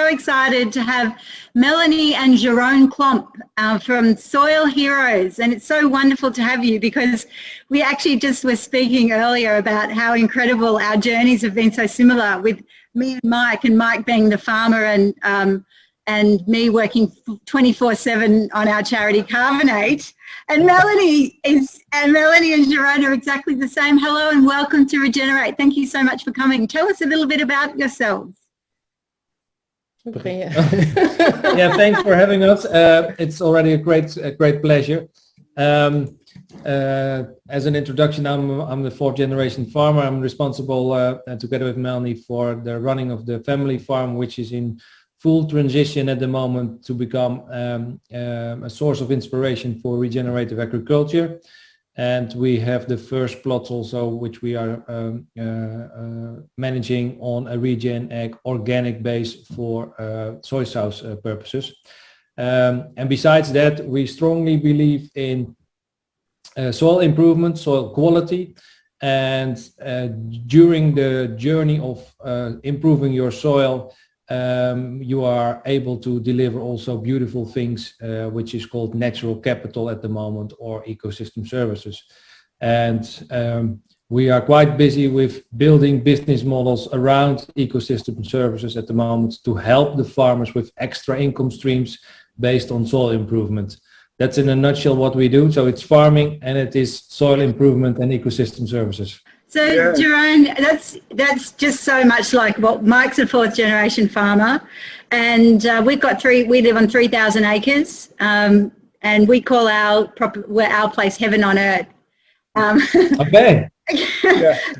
so excited to have Melanie and Jerome Klomp from Soilheroes. And it's so wonderful to have you, because we actually just were speaking earlier about how incredible our journeys have been, so similar, with me and Mike being the farmer and me working 24/7 on our charity CARBON8. And Melanie and Jerome are exactly the same. Hello and welcome to Regener8. Thank you so much for coming. Tell us a little bit about yourselves. Yeah, thanks for having us. It's already a great pleasure. As an introduction, I'm the fourth generation farmer. I'm responsible together with Melanie for the running of the family farm, which is in full transition at the moment to become a source of inspiration for regenerative agriculture. And we have the first plots also, which we are managing on a Regener8 organic base for soy sauce purposes. And besides that, we strongly believe in soil improvement, soil quality, and during the journey of improving your soil, you are able to deliver also beautiful things, which is called natural capital at the moment, or ecosystem services. And we are quite busy with building business models around ecosystem services at the moment to help the farmers with extra income streams based on soil improvement. That's in a nutshell what we do. So it's farming, and it is soil improvement and ecosystem services. So yeah. Jerome, that's just so much like what Mike's a fourth generation farmer, and we live on 3,000 acres, and we call our place heaven on earth. Okay.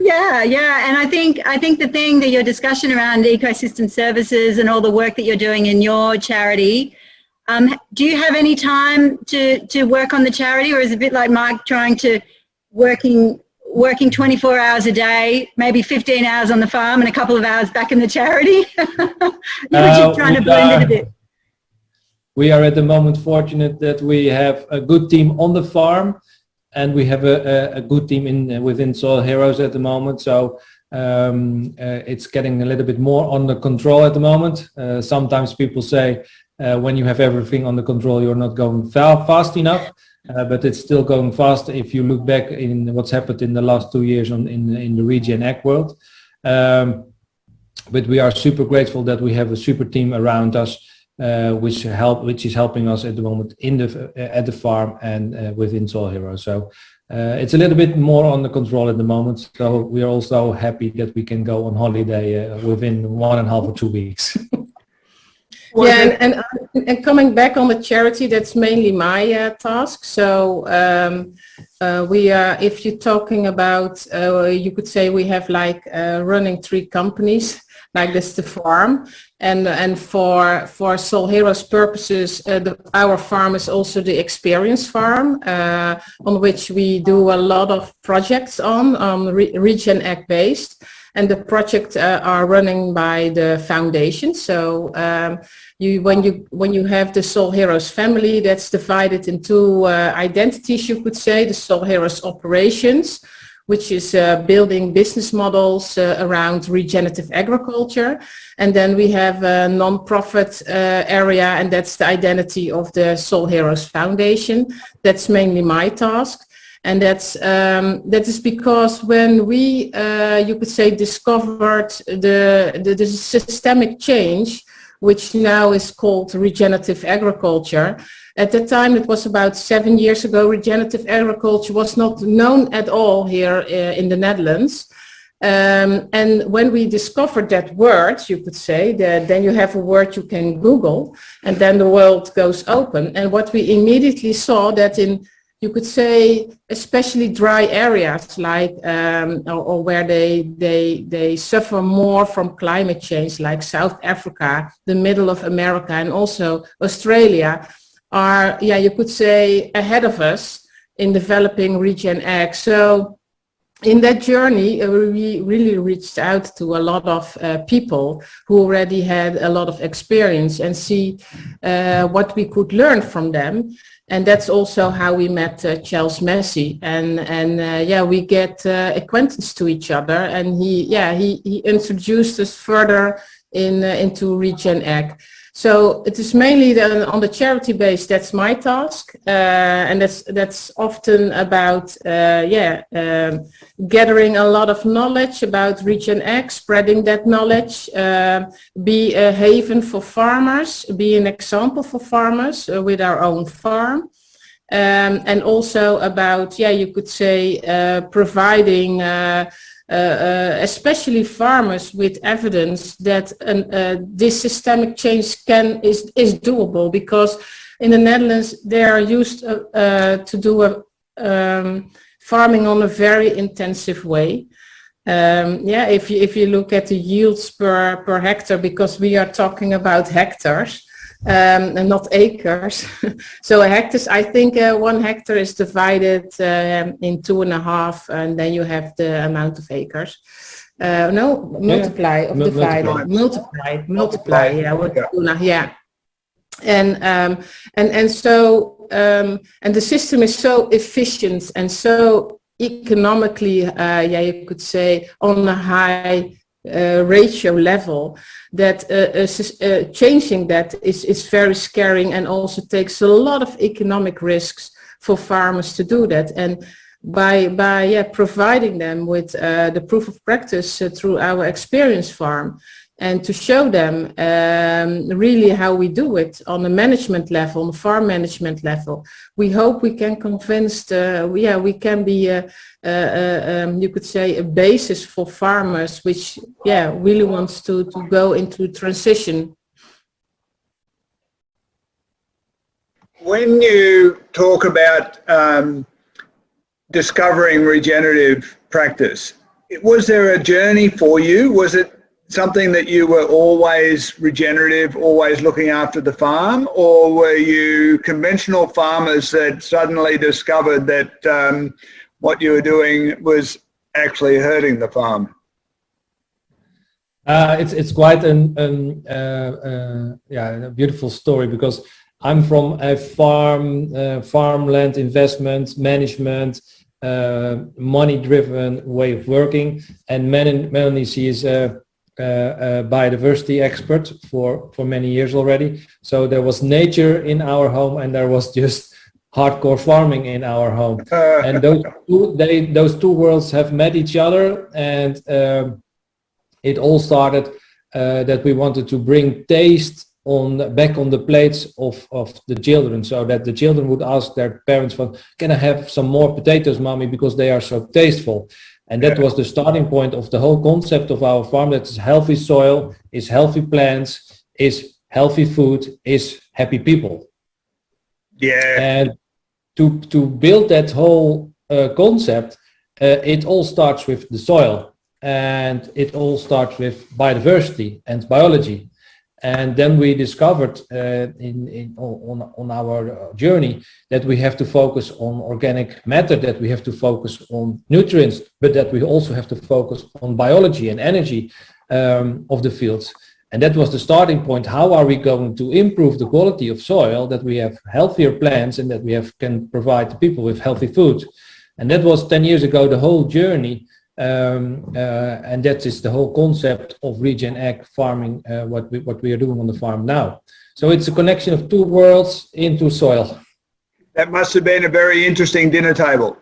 Yeah, and I think the thing that your discussion around ecosystem services and all the work that you're doing in your charity, do you have any time to work on the charity, or is it a bit like Mike trying to working 24 hours a day, maybe 15 hours on the farm and a couple of hours back in the charity? You're just trying to blend it a bit. We are at the moment fortunate that we have a good team on the farm, and we have a good team within Soilheroes at the moment. So it's getting a little bit more under control at the moment. Sometimes people say when you have everything under control, you're not going fast enough. But it's still going fast if you look back in what's happened in the last 2 years in the Regener8 world. But we are super grateful that we have a super team around us, which is helping us at the moment at the farm and within Soilheroes. So it's a little bit more under control at the moment. So we are also happy that we can go on holiday within 1.5 or 2 weeks. Yeah, and coming back on the charity, that's mainly my task. So we are, if you're talking about, you could say we have like running 3 companies, like this the farm, and for Soilheroes purposes, our farm is also the experience farm, on which we do a lot of projects on Regener8 based. And the projects are running by the foundation. So when you have the Soilheroes family, that's divided into identities, you could say. The Soilheroes operations, which is building business models around regenerative agriculture. And then we have a non-profit area, and that's the identity of the Soilheroes Foundation. That's mainly my task. And that is because when we, you could say, discovered the systemic change, which now is called regenerative agriculture. At the time, it was about 7 years ago, regenerative agriculture was not known at all here in the Netherlands. And when we discovered that word, you could say, that then you have a word you can Google, and then the world goes open. And what we immediately saw that in, you could say, especially dry areas like or where they suffer more from climate change, like South Africa, the middle of America, and also Australia, are, yeah, you could say, ahead of us in developing Regener8. So in that journey, we really reached out to a lot of people who already had a lot of experience and see what we could learn from them. And that's also how we met Charles Massey, and yeah, we get acquaintance to each other, and he introduced us further into Regener8. So it is mainly on the charity base. That's my task, and that's often about gathering a lot of knowledge about Regener8, spreading that knowledge, be a haven for farmers, be an example for farmers with our own farm, and also about, you could say, providing especially farmers with evidence that this systemic change is doable, because in the Netherlands they are used to do farming on a very intensive way. If you look at the yields per hectare, because we are talking about hectares and not acres. So a hectare, I think 1 hectare is divided in 2.5, and then you have the amount of acres. Multiply. And the system is so efficient and so economically, you could say, on a high ratio level, that changing that is very scary, and also takes a lot of economic risks for farmers to do that. And by providing them with the proof of practice through our experience farm, and to show them really how we do it on the management level, on the farm management level, we hope we can convince we can be you could say a basis for farmers which really wants to go into transition. When you talk about discovering regenerative practice, was there a journey for you? Was it something that you were always regenerative, always looking after the farm, or were you conventional farmers that suddenly discovered that what you were doing was actually hurting the farm? It's quite a beautiful story, because I'm from a farmland investment management, money-driven way of working, and Melanie, she is a biodiversity expert for many years already. So there was nature in our home, and there was just hardcore farming in our home. And those two worlds have met each other, and it all started that we wanted to bring taste back on the plates of the children, so that the children would ask their parents, can I have some more potatoes, mommy, because they are so tasteful. And that was the starting point of the whole concept of our farm. That is healthy soil, is healthy plants, is healthy food, is happy people. Yeah. And to build that whole concept, it all starts with the soil, and it all starts with biodiversity and biology. And then we discovered on our journey that we have to focus on organic matter, that we have to focus on nutrients, but that we also have to focus on biology and energy of the fields. And that was the starting point. How are we going to improve the quality of soil, that we have healthier plants, and that we can provide the people with healthy food? And that was 10 years ago, the whole journey. And that is the whole concept of Regener8 farming, what we are doing on the farm now. So it's a connection of two worlds into soil. That must have been a very interesting dinner table.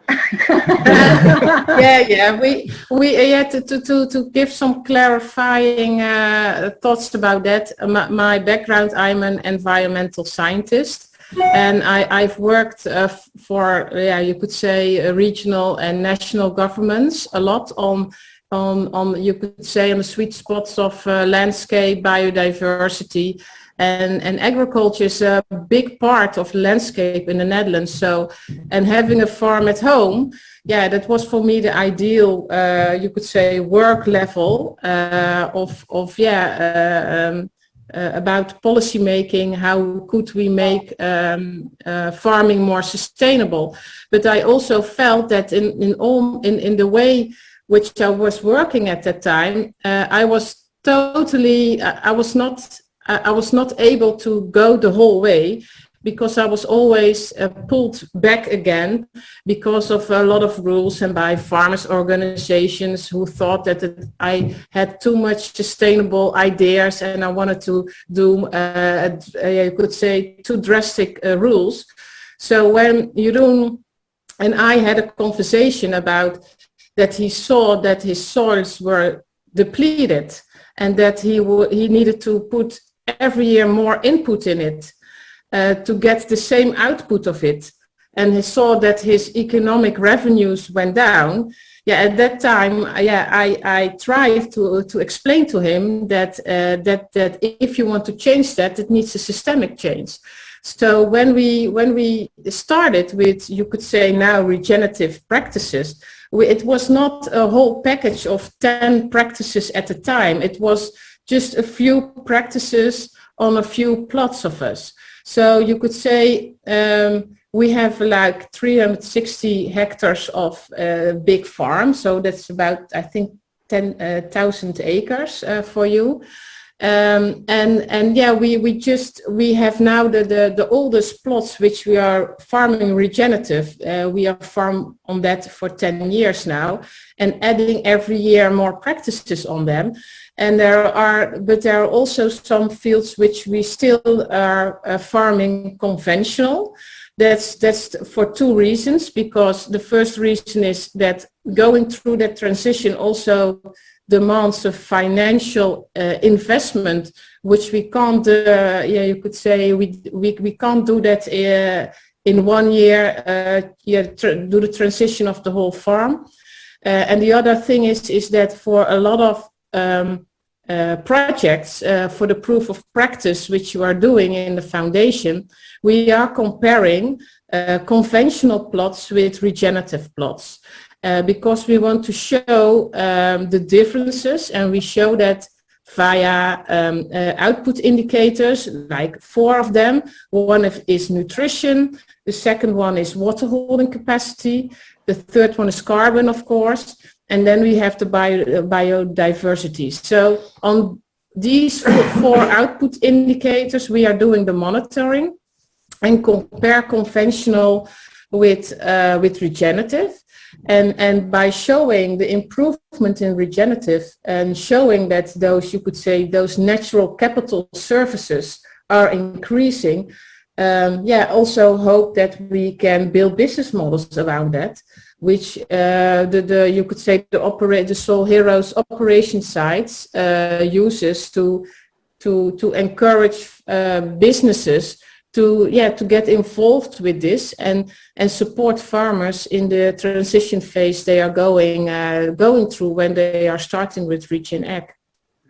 We had to give some clarifying thoughts about that. My background, I'm an environmental scientist. And I've worked for, you could say, regional and national governments a lot on you could say, on the sweet spots of landscape, biodiversity, and agriculture is a big part of landscape in the Netherlands. So, and having a farm at home, that was for me the ideal, you could say, work level about policy making. How could we make farming more sustainable? But I also felt that in the way which I was working at that time, I was not able to go the whole way, because I was always pulled back again because of a lot of rules and by farmers organizations who thought that I had too much sustainable ideas and I wanted to do, you could say, too drastic rules. So when Jeroen and I had a conversation about that, he saw that his soils were depleted and that he needed to put every year more input in it to get the same output of it. And he saw that his economic revenues went down. Yeah, at that time, I tried to explain to him that if you want to change that, it needs a systemic change. So when we started with, you could say now, regenerative practices, it was not a whole package of 10 practices at a time. It was just a few practices on a few plots of us. So you could say we have like 360 hectares of big farm. So that's about, I think, 10,000 acres for you. And yeah, we have now the oldest plots which we are farming regenerative. We are farm on that for 10 years now and adding every year more practices on them. And there are also some fields which we still are farming conventional. That's for two reasons, because the first reason is that going through that transition also demands a financial investment, which we can't, you could say, we can't do that in 1 year, do the transition of the whole farm. And the other thing is that for a lot of projects, for the proof of practice, which you are doing in the foundation, we are comparing conventional plots with regenerative plots. Because we want to show the differences, and we show that via output indicators, like 4 of them. One is nutrition, the second one is water holding capacity, the third one is carbon, of course, and then we have the biodiversity. So on these 4 output indicators, we are doing the monitoring and compare conventional with regenerative. And by showing the improvement in regenerative and showing that those, you could say, those natural capital services are increasing, also hope that we can build business models around that, which you could say the Soilheroes operation sites uses to encourage businesses to get involved with this and support farmers in the transition phase they are going through when they are starting with Regener8.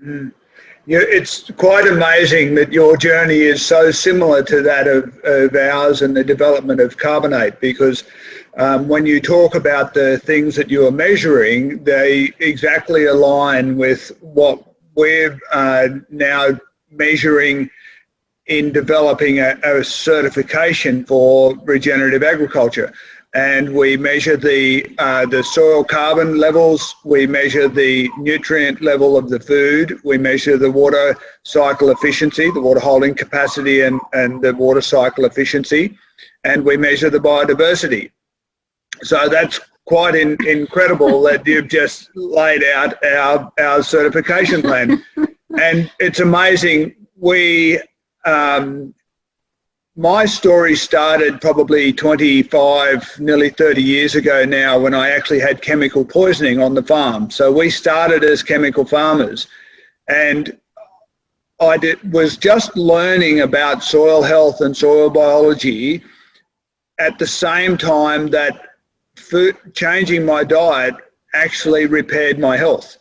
Mm. Yeah, it's quite amazing that your journey is so similar to that of ours and the development of CARBON8, because when you talk about the things that you are measuring, they exactly align with what we're now measuring in developing a certification for regenerative agriculture. And we measure the soil carbon levels, we measure the nutrient level of the food, we measure the water cycle efficiency, the water holding capacity and the water cycle efficiency, and we measure the biodiversity. So that's quite incredible that you've just laid out our certification plan. And it's amazing. My story started probably 25, nearly 30 years ago now, when I actually had chemical poisoning on the farm. So we started as chemical farmers, and I was just learning about soil health and soil biology at the same time that changing my diet actually repaired my health.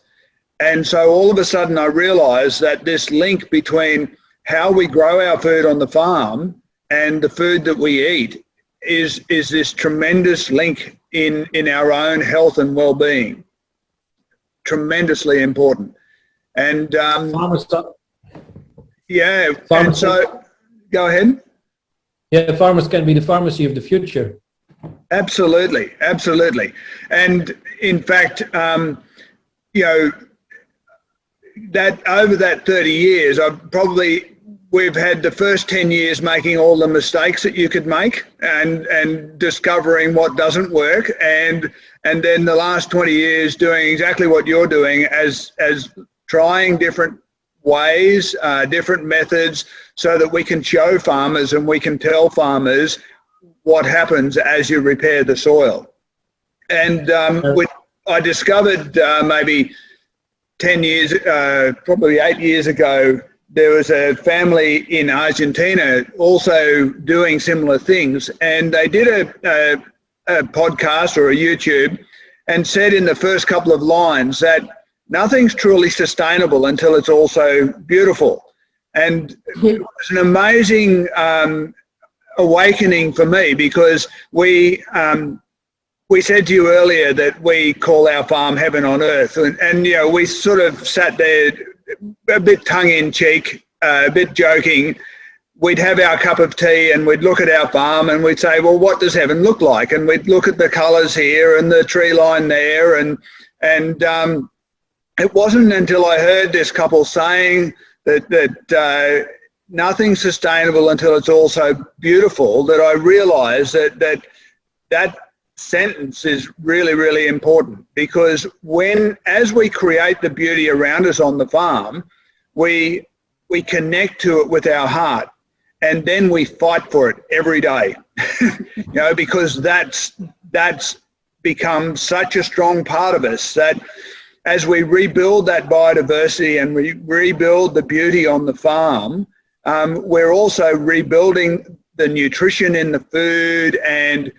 And so all of a sudden I realized that this link between how we grow our food on the farm and the food that we eat is this tremendous link in our own health and well-being. Tremendously important. And Farmers, yeah, farmers, and so go ahead. Yeah, farmers can be the pharmacy of the future. Absolutely, absolutely. And in fact, you know, that over that 30 years, I've probably we've had the first 10 years making all the mistakes that you could make and discovering what doesn't work, and then the last 20 years doing exactly what you're doing as trying different ways, different methods, so that we can show farmers and we can tell farmers what happens as you repair the soil. And I discovered maybe 10 years, probably 8 years ago, there was a family in Argentina also doing similar things, and they did a podcast or a YouTube and said in the first couple of lines that nothing's truly sustainable until it's also beautiful. And it was an amazing awakening for me, because we said to you earlier that we call our farm heaven on earth, and you know, we sort of sat there a bit tongue-in-cheek, a bit joking. We'd have our cup of tea and we'd look at our farm and we'd say, well, what does heaven look like? And we'd look at the colours here and the tree line there, and it wasn't until I heard this couple saying that nothing's sustainable until it's also beautiful that I realised that sentence is really, really important, because as we create the beauty around us on the farm, we connect to it with our heart, and then we fight for it every day. You know, because that's become such a strong part of us, that as we rebuild that biodiversity and we rebuild the beauty on the farm, we're also rebuilding the nutrition in the food, and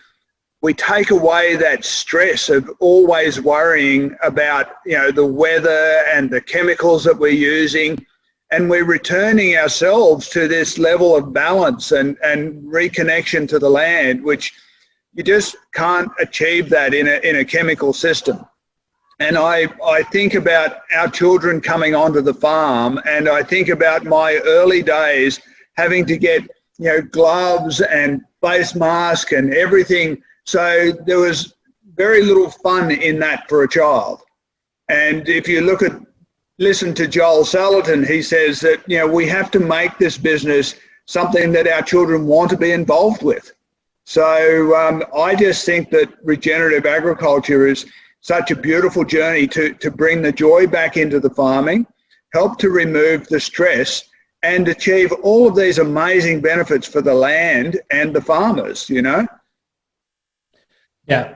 we take away that stress of always worrying about, you know, the weather and the chemicals that we're using, and we're returning ourselves to this level of balance and reconnection to the land, which you just can't achieve that in a chemical system. And I think about our children coming onto the farm, and I think about my early days having to get, you know, gloves and face mask and everything. So there was very little fun in that for a child. And if you listen to Joel Salatin, he says that, you know, we have to make this business something that our children want to be involved with. So I just think that regenerative agriculture is such a beautiful journey to bring the joy back into the farming, help to remove the stress, and achieve all of these amazing benefits for the land and the farmers, you know? Yeah,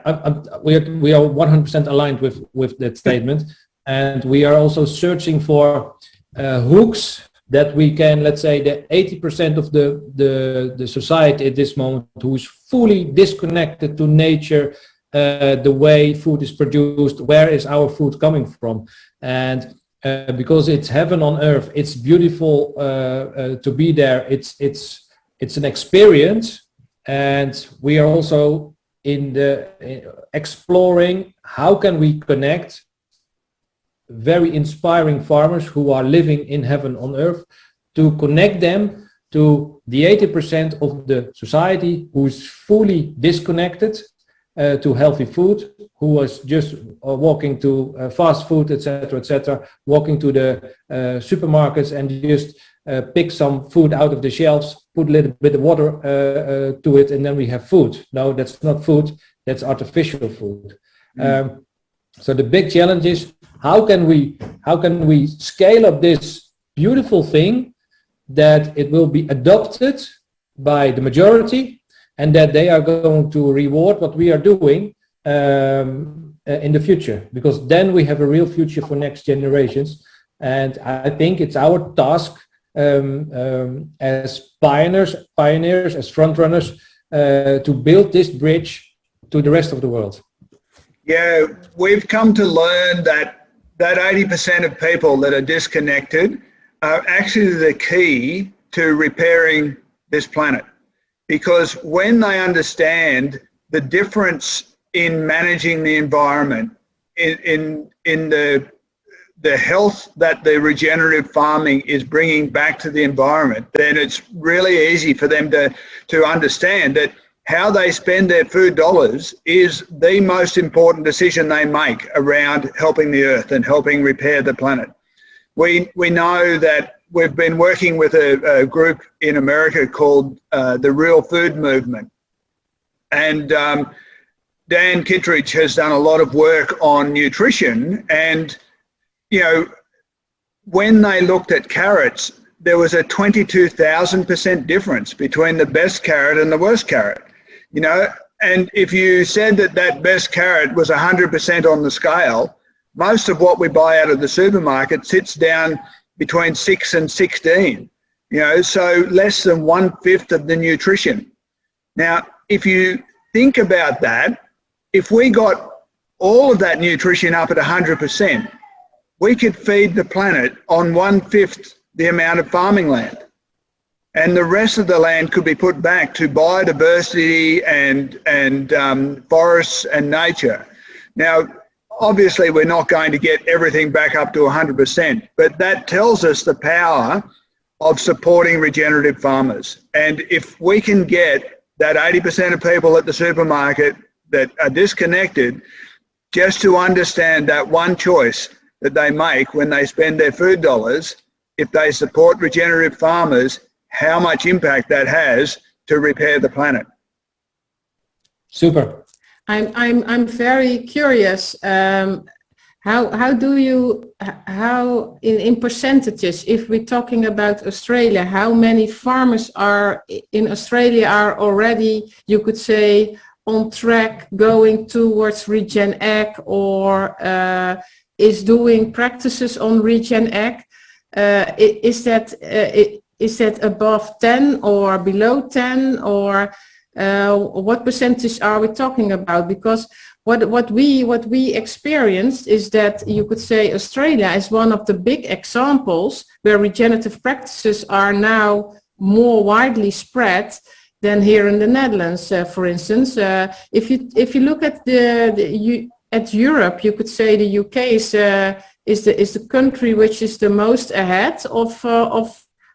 we are 100% aligned with that statement, and we are also searching for hooks that we can, let's say, the 80% of the society at this moment who is fully disconnected to nature, the way food is produced, where is our food coming from, and because it's heaven on earth, it's beautiful to be there. It's an experience, and we are also in exploring how can we connect very inspiring farmers who are living in heaven on earth, to connect them to the 80% of the society who is fully disconnected to healthy food, who was just walking to fast food, etc., walking to the supermarkets and just pick some food out of the shelves, put a little bit of water to it, and then we have food. No, that's not food, that's artificial food. So the big challenge is how can we scale up this beautiful thing that it will be adopted by the majority, and that they are going to reward what we are doing in the future, because then we have a real future for next generations. And I think it's our task as pioneers, as front runners, to build this bridge to the rest of the world. Yeah, we've come to learn that 80% of people that are disconnected are actually the key to repairing this planet. Because when they understand the difference in managing the environment, in the health that the regenerative farming is bringing back to the environment, then it's really easy for them to understand that how they spend their food dollars is the most important decision they make around helping the earth and helping repair the planet. We know that we've been working with a group in America called the Real Food Movement. And Dan Kittredge has done a lot of work on nutrition. And, you know, when they looked at carrots, there was a 22,000% difference between the best carrot and the worst carrot, you know. And if you said that that best carrot was 100% on the scale, most of what we buy out of the supermarket sits down between 6 and 16, you know, so less than 1/5 of the nutrition. Now, if you think about that, if we got all of that nutrition up at 100%, we could feed the planet on 1/5 the amount of farming land. And the rest of the land could be put back to biodiversity and forests and nature. Now, obviously, we're not going to get everything back up to 100%, but that tells us the power of supporting regenerative farmers. And if we can get that 80% of people at the supermarket that are disconnected just to understand that one choice that they make when they spend their food dollars, if they support regenerative farmers, how much impact that has to repair the planet. Super. I'm very curious. How do you, in percentages, if we're talking about Australia, how many farmers are in Australia are already, you could say, on track going towards Regener8 or is doing practices on Regener8? Is that above 10 or below 10, or what percentage are we talking about? Because what we experienced is that you could say Australia is one of the big examples where regenerative practices are now more widely spread than here in the Netherlands, for instance. If you look at at Europe, you could say the UK is the country which is the most ahead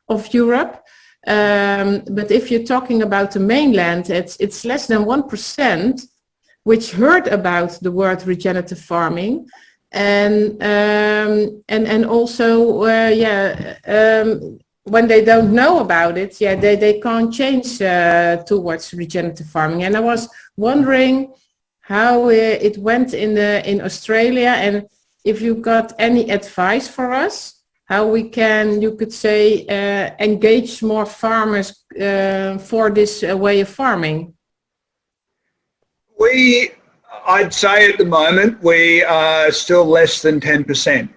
of Europe. But if you're talking about the mainland, it's less than 1% which heard about the word regenerative farming, and also when they don't know about it, they can't change towards regenerative farming. And I was wondering how it went in Australia, and if you got any advice for us, how we can, you could say, engage more farmers for this way of farming. I'd say at the moment we are still less than 10%,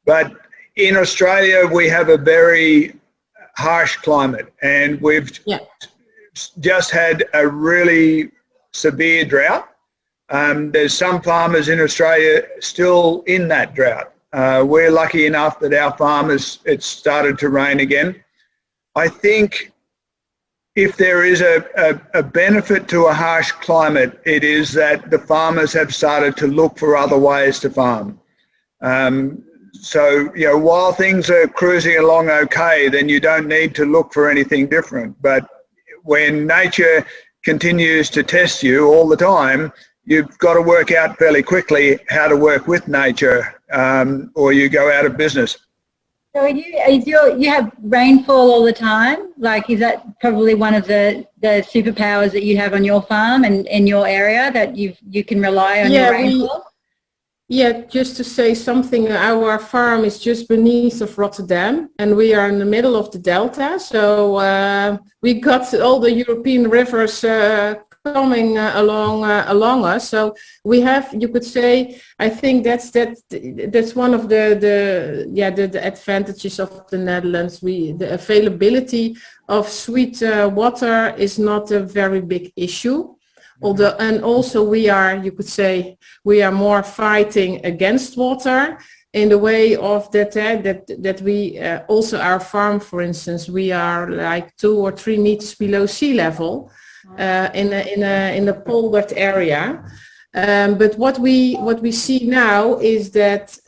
but in Australia we have a very harsh climate, and we've just had a really severe drought. There's some farmers in Australia still in that drought. We're lucky enough that our farmers, it's started to rain again. I think if there is a benefit to a harsh climate, it is that the farmers have started to look for other ways to farm. So, you know, while things are cruising along okay, then you don't need to look for anything different. But when nature continues to test you all the time, you've got to work out fairly quickly how to work with nature, or you go out of business. So you have rainfall all the time? Like, is that probably one of the superpowers that you have on your farm and in your area, that you can rely on your rainfall? Just to say something, our farm is just beneath of Rotterdam, and we are in the middle of the delta. So we got all the European rivers coming along us. So we have, you could say, I think that's one of the advantages of the Netherlands. The availability of sweet water is not a very big issue. Although, and also we are, you could say, we are more fighting against water in the way of that we also our farm, for instance, we are like 2 or 3 meters below sea level in a poldered area. But what we see now is that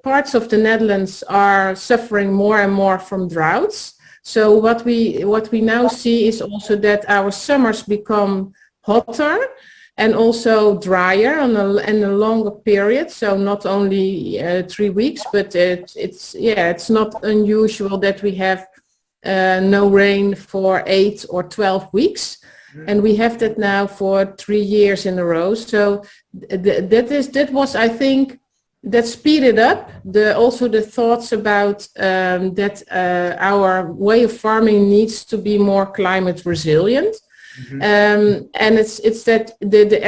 parts of the Netherlands are suffering more and more from droughts. So what we now see is also that our summers become hotter, and also drier on a longer period. So not only 3 weeks, but it's not unusual that we have no rain for 8 or 12 weeks. And we have that now for 3 years in a row. So that was, I think, that speeded up also the thoughts about that our way of farming needs to be more climate resilient. And it's that the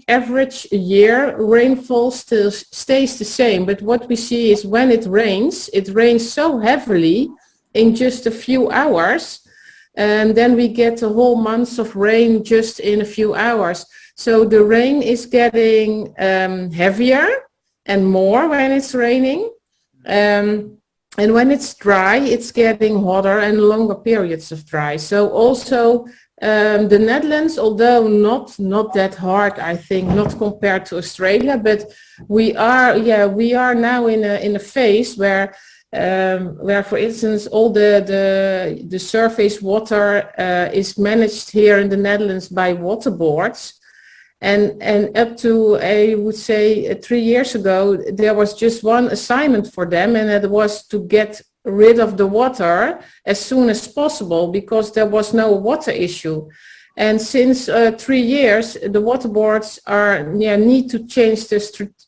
average year rainfall still stays the same. But what we see is when it rains so heavily in just a few hours, and then we get a whole month of rain just in a few hours. So the rain is getting heavier and more when it's raining. And when it's dry, it's getting hotter and longer periods of dry. So also the Netherlands, although not that hard, I think, not compared to Australia, but we are now in a phase where, for instance, all the surface water is managed here in the Netherlands by water boards. And up to, I would say, 3 years ago, there was just one assignment for them, and it was to get rid of the water as soon as possible because there was no water issue. And since 3 years, the water boards need to change the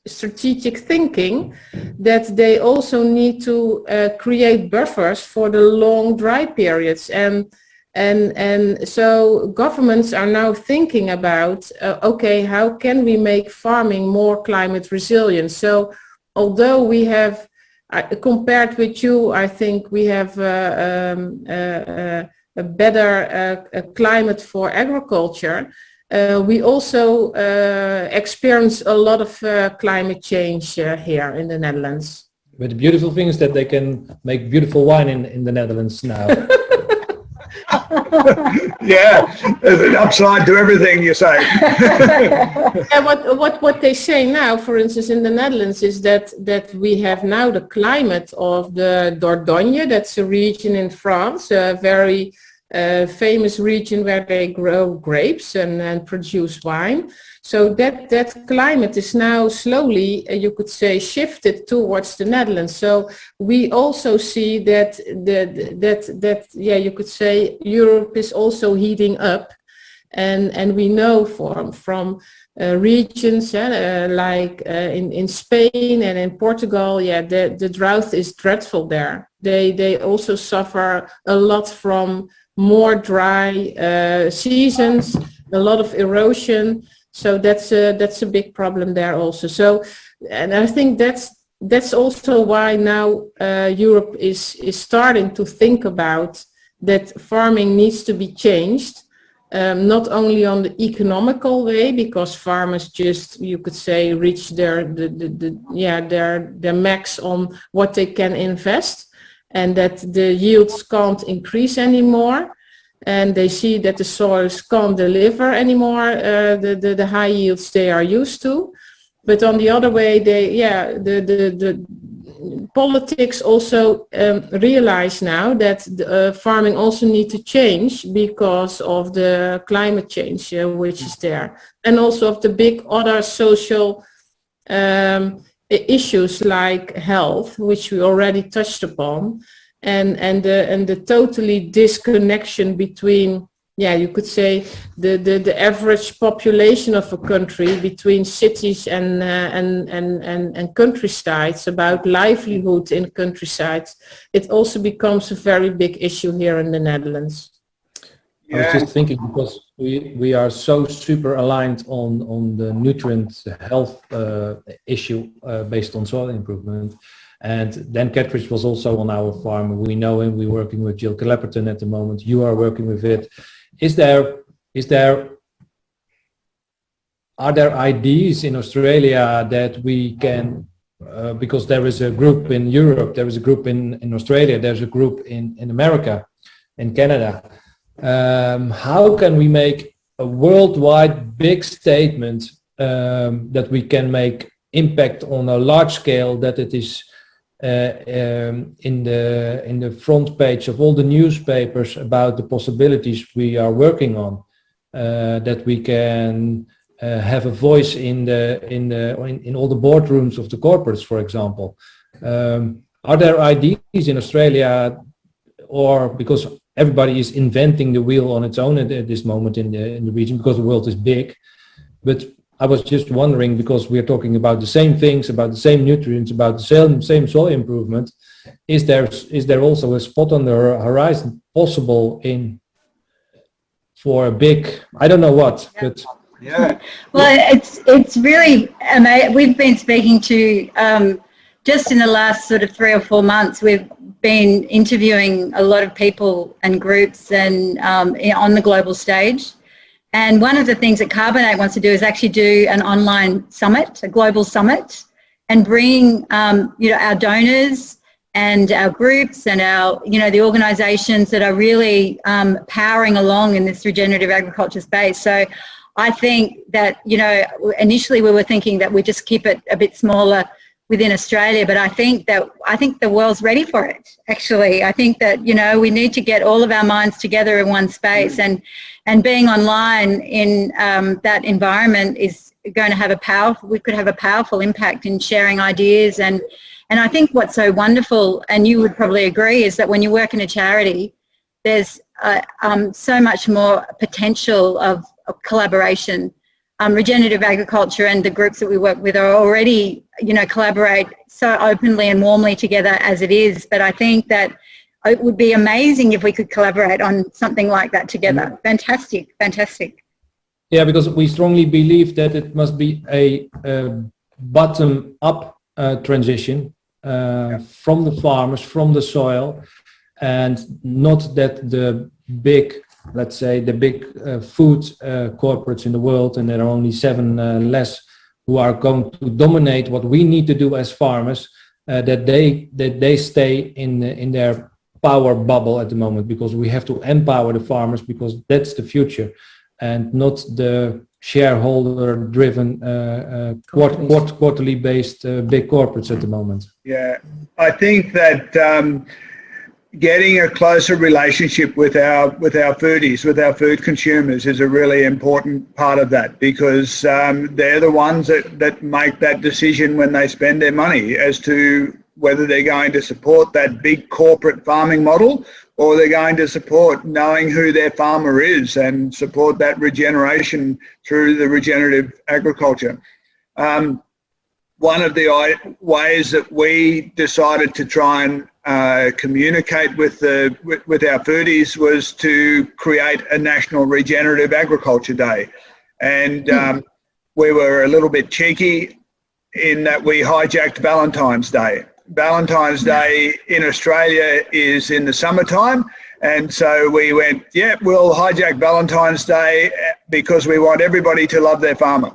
strategic thinking, that they also need to create buffers for the long dry periods. And so governments are now thinking about, okay, how can we make farming more climate resilient? So although we have, compared with you, I think we have a better climate for agriculture, we also experience a lot of climate change here in the Netherlands. But the beautiful thing is that they can make beautiful wine in the Netherlands now. Yeah, there's an upside to everything you say. What they say now, for instance, in the Netherlands, is that we have now the climate of the Dordogne. That's a region in France, a very famous region where they grow grapes and produce wine. So that climate is now slowly, you could say, shifted towards the Netherlands. So we also see that you could say Europe is also heating up, and we know from regions like in Spain and in Portugal, the drought is dreadful there. They also suffer a lot from more dry seasons, a lot of erosion. So that's a big problem there also. So, and I think that's also why now Europe is starting to think about that farming needs to be changed, not only on the economical way, because farmers just, you could say, reach their max on what they can invest, and that the yields can't increase anymore. And they see that the soils can't deliver anymore the high yields they are used to. But on the other way, the politics also realize now that farming also need to change because of the climate change which is there, and also of the big other social issues like health, which we already touched upon. And the totally disconnection between, you could say, the average population of a country between cities and countrysides, about livelihood in countrysides. It also becomes a very big issue here in the Netherlands. I was just thinking, because we are so super aligned on the nutrient health issue based on soil improvement. And Dan Kettridge was also on our farm. We know him. We're working with Jill Clapperton at the moment. You are working with it. Are there ideas in Australia that we can, because there is a group in Europe, there is a group in Australia, there's a group in America, in Canada. How can we make a worldwide big statement that we can make impact on a large scale, that it is in the front page of all the newspapers about the possibilities we are working on, that we can have a voice in all the boardrooms of the corporates, for example. Are there ideas in Australia, or because everybody is inventing the wheel on its own at this moment in the region, because the world is big? But I was just wondering, because we are talking about the same things, about the same nutrients, about the same soil improvement, is there also a spot on the horizon possible for a big, I don't know what, but Yeah. Well, it's really amazing. We've been speaking to, just in the last sort of 3 or 4 months, we've been interviewing a lot of people and groups and on the global stage. And one of the things that CARBON8 wants to do is actually do an online summit, a global summit, and bring our donors and our groups and our the organisations that are really powering along in this regenerative agriculture space. So I think that initially we were thinking that we just keep it a bit smaller within Australia, but I think the world's ready for it. Actually, I think that we need to get all of our minds together in one space, and being online in that environment is going to have we could have a powerful impact in sharing ideas. And I think what's so wonderful, and you would probably agree, is that when you work in a charity, there's so much more potential of collaboration. Regenerative agriculture and the groups that we work with are already, collaborate so openly and warmly together as it is. But I think that it would be amazing if we could collaborate on something like that together. Fantastic, fantastic. Yeah, because we strongly believe that it must be a bottom-up transition from the farmers, from the soil, and not that the big, let's say, the big food corporates in the world, and there are only 7 less who are going to dominate what we need to do as farmers, that they stay in their power bubble at the moment, because we have to empower the farmers, because that's the future, and not the shareholder-driven, quarterly based big corporates at the moment. Yeah, I think that getting a closer relationship with our foodies, with our food consumers, is a really important part of that, because they're the ones that make that decision when they spend their money as to whether they're going to support that big corporate farming model, or they're going to support knowing who their farmer is and support that regeneration through the regenerative agriculture. One of the ways that we decided to try and communicate with our foodies was to create a National Regenerative Agriculture Day. And we were a little bit cheeky in that we hijacked Valentine's Day. Valentine's Day in Australia is in the summertime, and so we went, yeah, we'll hijack Valentine's Day because we want everybody to love their farmer.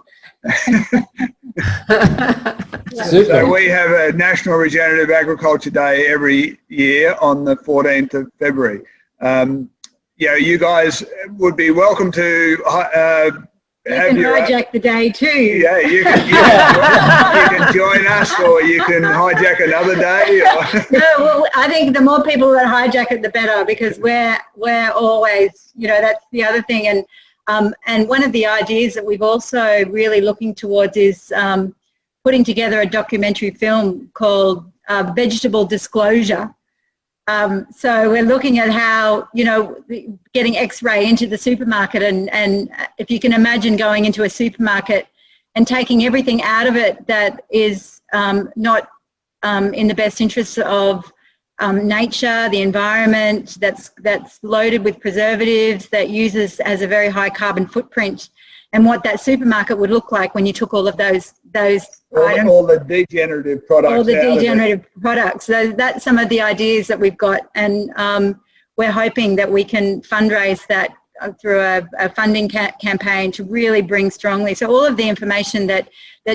So we have a National Regenerative Agriculture Day every year on the 14th of February. You guys would be welcome to hijack the day too. Yeah, you can join us, or you can hijack another day. No, well, I think the more people that hijack it, the better, because we're always, that's the other thing. And one of the ideas that we've also really looking towards is putting together a documentary film called Vegetable Disclosure. So we're looking at how, getting X-ray into the supermarket, and if you can imagine going into a supermarket and taking everything out of it that is not in the best interests of nature, the environment, that's loaded with preservatives, that has a very high carbon footprint, and what that supermarket would look like when you took all of those items, all the degenerative products. All the degenerative products. So that's some of the ideas that we've got, and we're hoping that we can fundraise that through a funding campaign to really bring strongly. So all of the information that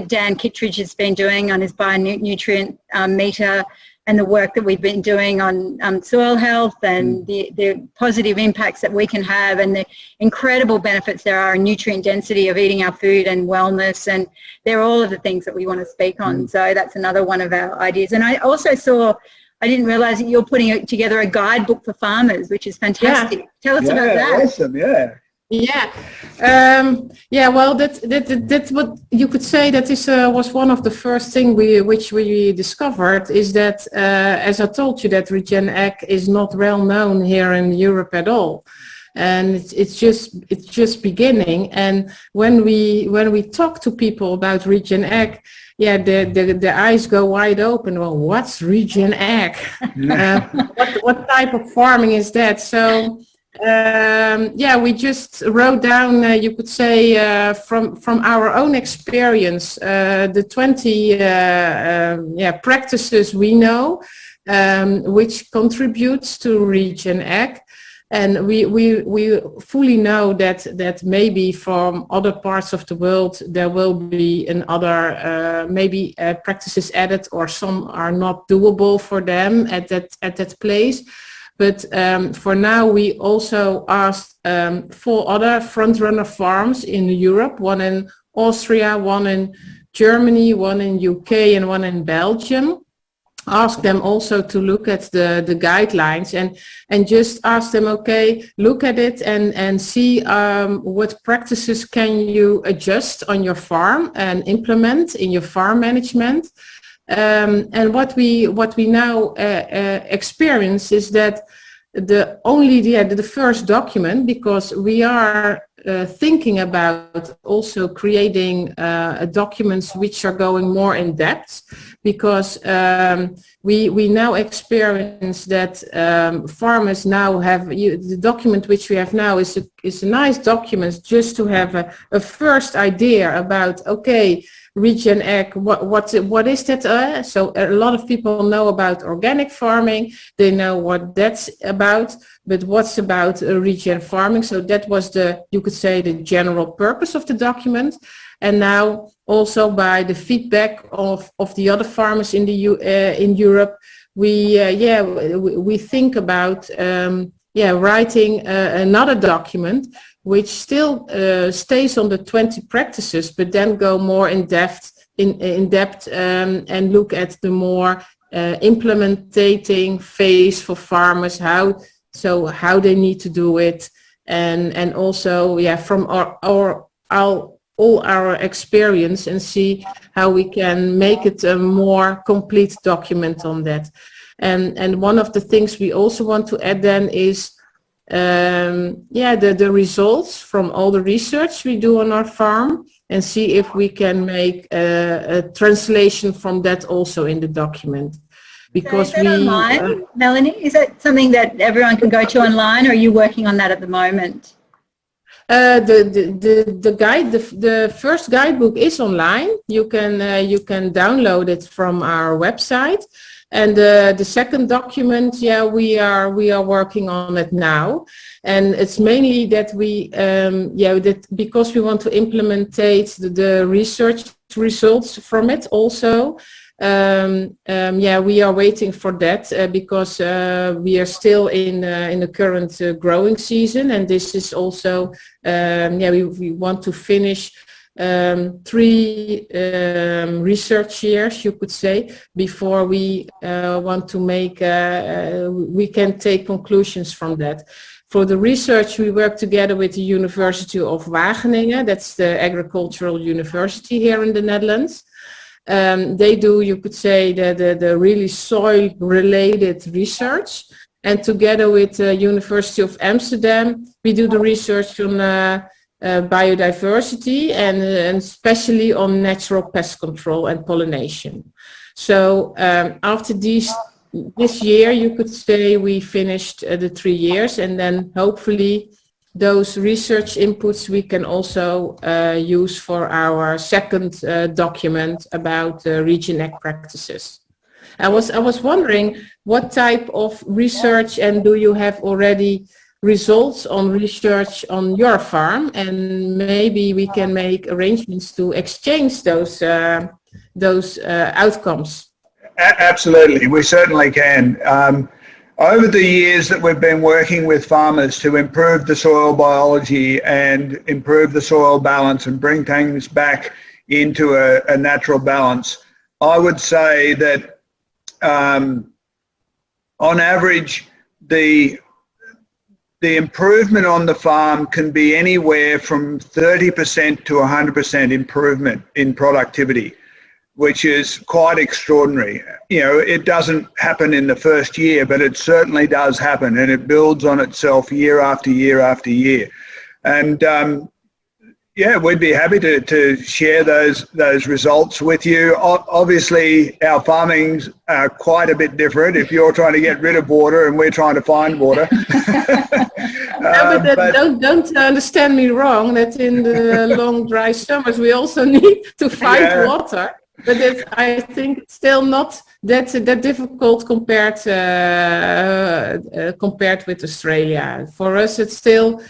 Dan Kittredge has been doing on his bionutrient meter, and the work that we've been doing on soil health, and the positive impacts that we can have, and the incredible benefits there are in nutrient density of eating our food and wellness, and they're all of the things that we want to speak on. So that's another one of our ideas. And I also I didn't realise that you're putting together a guidebook for farmers, which is fantastic. Yeah. Tell us about that. Awesome, yeah. Yeah, yeah. Well, that's what you could say. That is was one of the first thing which we discovered is that, as I told you, that Regener8 is not well known here in Europe at all, and it's just beginning. And when we talk to people about Regener8, yeah, the eyes go wide open. Well, what's Regener8? What type of farming is that? So. Yeah, we just wrote down, you could say, from our own experience, the 20 practices we know, which contributes to Regener8. And we fully know that maybe from other parts of the world there will be another maybe practices added, or some are not doable for them at that place. But for now, we also asked 4 other front-runner farms in Europe, one in Austria, one in Germany, one in UK, and one in Belgium. Ask them also to look at the guidelines and just ask them, okay, look at it and see what practices can you adjust on your farm and implement in your farm management. And what we now experience is that the first document, because we are thinking about also creating documents which are going more in depth, because we now experience that farmers now have the document which we have now is a nice document just to have a first idea about, okay, Regener8, what is that? So a lot of people know about organic farming, they know what that's about, but what's about regen farming? So that was you could say, the general purpose of the document. And now also by the feedback of the other farmers in in Europe, we think about writing another document which still stays on the 20 practices, but then go more in depth and look at the more implementing phase for farmers, how they need to do it, and also from all our experience, and see how we can make it a more complete document on that. And one of the things we also want to add then is the results from all the research we do on our farm, and see if we can make a translation from that also in the document. Because so is that online, Melanie? Is that something that everyone can go to online, or are you working on that at the moment? The first guidebook is online. You can download it from our website. And the second document, we are working on it now, and it's mainly that because we want to implement the research results from it also. We are waiting for that because we are still in the current growing season, and this is also we want to finish 3 research years, you could say, before we want to make we can take conclusions from that. For the research, we work together with the University of Wageningen. That's the agricultural university here in the Netherlands. They do, you could say, the really soil-related research, and together with the University of Amsterdam, we do the research on biodiversity and especially on natural pest control and pollination. So after this year, you could say we finished the 3 years, and then hopefully those research inputs we can also use for our second document about Regener8 practices. I was wondering what type of research, and do you have already results on research on your farm, and maybe we can make arrangements to exchange those outcomes. Absolutely, we certainly can. Over the years that we've been working with farmers to improve the soil biology and improve the soil balance and bring things back into a natural balance, I would say that on average, the the improvement on the farm can be anywhere from 30% to 100% improvement in productivity, which is quite extraordinary. You know, it doesn't happen in the first year, but it certainly does happen, and it builds on itself year after year after year. And yeah, we'd be happy to share those results with you. Obviously, our farming's quite a bit different if you're trying to get rid of water and we're trying to find water. Don't understand me wrong, that in the long dry summers we also need to find water. But I think it's still not that difficult compared with Australia. For us, it's still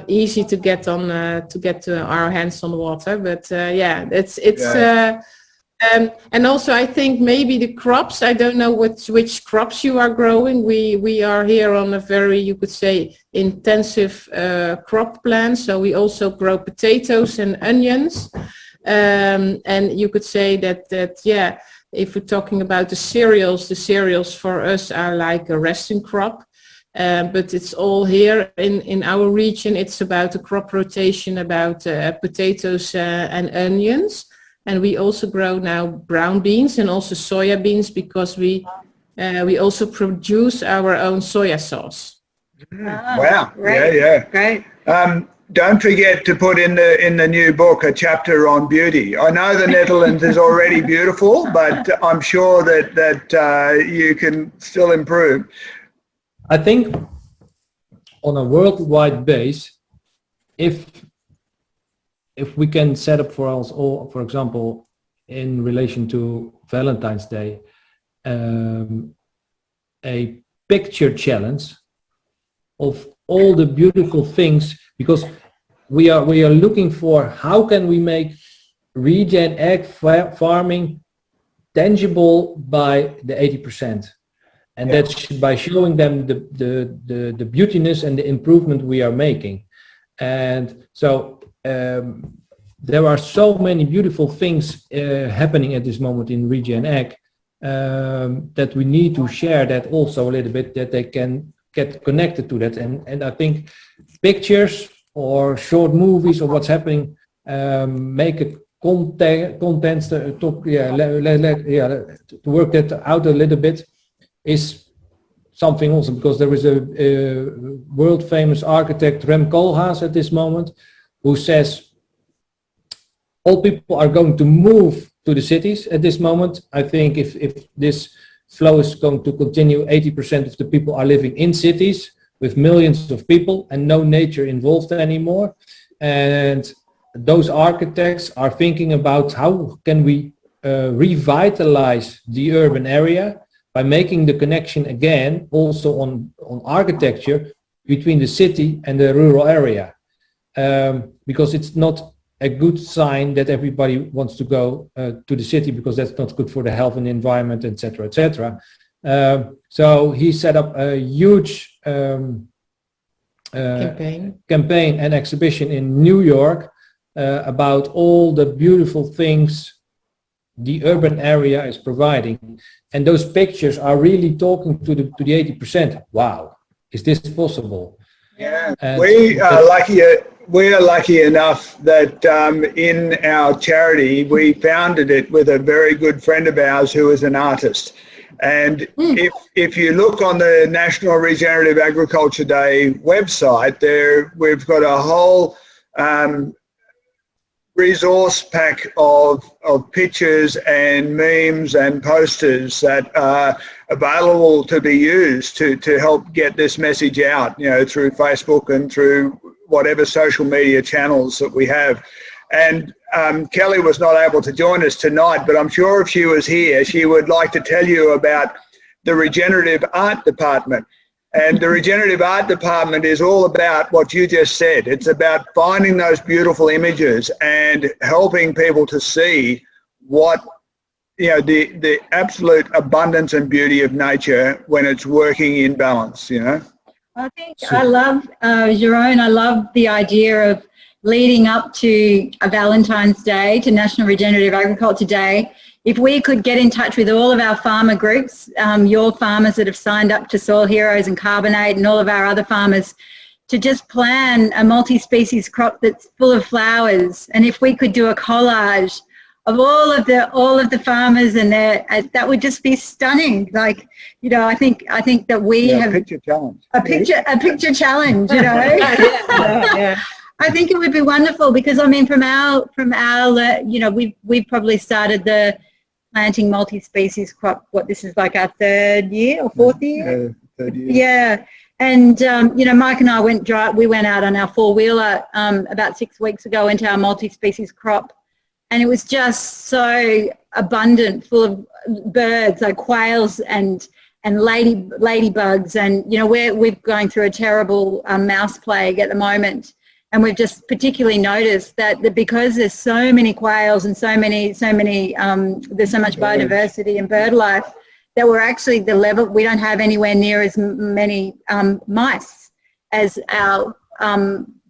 easy to get to our hands on water. But yeah, it's. And also, I think maybe the crops. I don't know which crops you are growing. We are here on a very, you could say, intensive crop plan. So we also grow potatoes and onions. And you could say that yeah, if we're talking about the cereals for us are like a resting crop, but it's all here in our region. It's about a crop rotation, about potatoes and onions, and we also grow now brown beans and also soya beans because we also produce our own soya sauce. Wow! Great. Yeah. Great. Don't forget to put in the new book a chapter on beauty. I know the Netherlands is already beautiful, but I'm sure that you can still improve. I think on a worldwide base, if we can set up for us all, for example, in relation to Valentine's Day, a picture challenge of all the beautiful things, because we are looking for how can we make Regen8 farming tangible by the 80%, and that's by showing them the beautiness and the improvement we are making. And so there are so many beautiful things happening at this moment in Regener8 that we need to share that also a little bit, that they can get connected to that. And I think pictures or short movies or what's happening, make it contents to work that out a little bit is something also, because there is a world famous architect, Rem Koolhaas, at this moment, who says all people are going to move to the cities at this moment. I think if this flow is going to continue, 80% of the people are living in cities with millions of people and no nature involved anymore. And those architects are thinking about how can we revitalize the urban area by making the connection again also on architecture between the city and the rural area, because it's not a good sign that everybody wants to go to the city, because that's not good for the health and the environment, etc., etc. So he set up a huge campaign and exhibition in New York about all the beautiful things the urban area is providing, and those pictures are really talking to the 80%. Wow, is this possible? Yeah, we are lucky enough that in our charity we founded it with a very good friend of ours who is an artist. And if you look on the National Regenerative Agriculture Day website, there we've got a whole resource pack of pictures and memes and posters that are available to be used to help get this message out, you know, through Facebook and through whatever social media channels that we have. And Kelly was not able to join us tonight, but I'm sure if she was here, she would like to tell you about the Regenerative Art Department. And the Regenerative Art Department is all about what you just said. It's about finding those beautiful images and helping people to see what, you know, the absolute abundance and beauty of nature when it's working in balance, you know. I think I love, Jeroen, I love the idea of leading up to a Valentine's Day, to National Regenerative Agriculture Day, if we could get in touch with all of our farmer groups, your farmers that have signed up to Soil Heroes and CARBON8 and all of our other farmers, to just plan a multi-species crop that's full of flowers, and if we could do a collage of all of the farmers, and that would just be stunning. Like, you know, I think that we have picture challenge. A picture challenge, you know. Yeah. I think it would be wonderful, because I mean, from our you know, we've probably started the planting multi-species crop. What, this is like our 3rd year or 4th year? Third year. Yeah. And, you know, Mike and I went out on our 4-wheeler about 6 weeks ago into our multi-species crop, and it was just so abundant, full of birds like quails and ladybugs, and, you know, we're going through a terrible mouse plague at the moment, and we've just particularly noticed that because there's so many quails and so many there's so much biodiversity and bird life, that we're actually we don't have anywhere near as many mice as our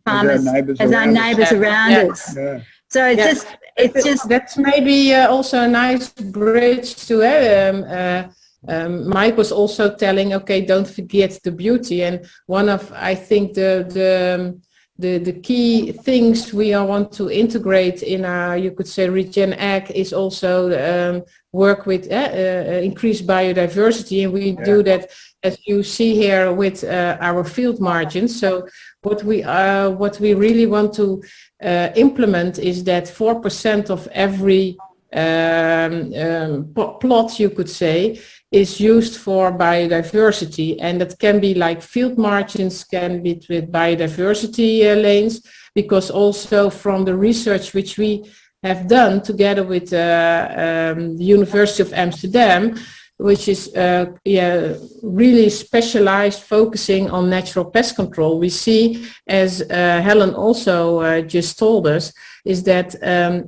farmers, as our neighbours around us. Yeah. So it's just that's maybe also a nice bridge to Mike was also telling, okay, don't forget the beauty, and one of, I think, the key things we want to integrate in our, you could say, Regener8 is also work with increased biodiversity, and we do that, as you see here, with our field margins. So what we really want to implement is that 4% of every plot, you could say, is used for biodiversity, and that can be like field margins, can be with biodiversity lanes, because also from the research which we have done together with the University of Amsterdam, which is really specialized, focusing on natural pest control, we see, as Helen also just told us, is that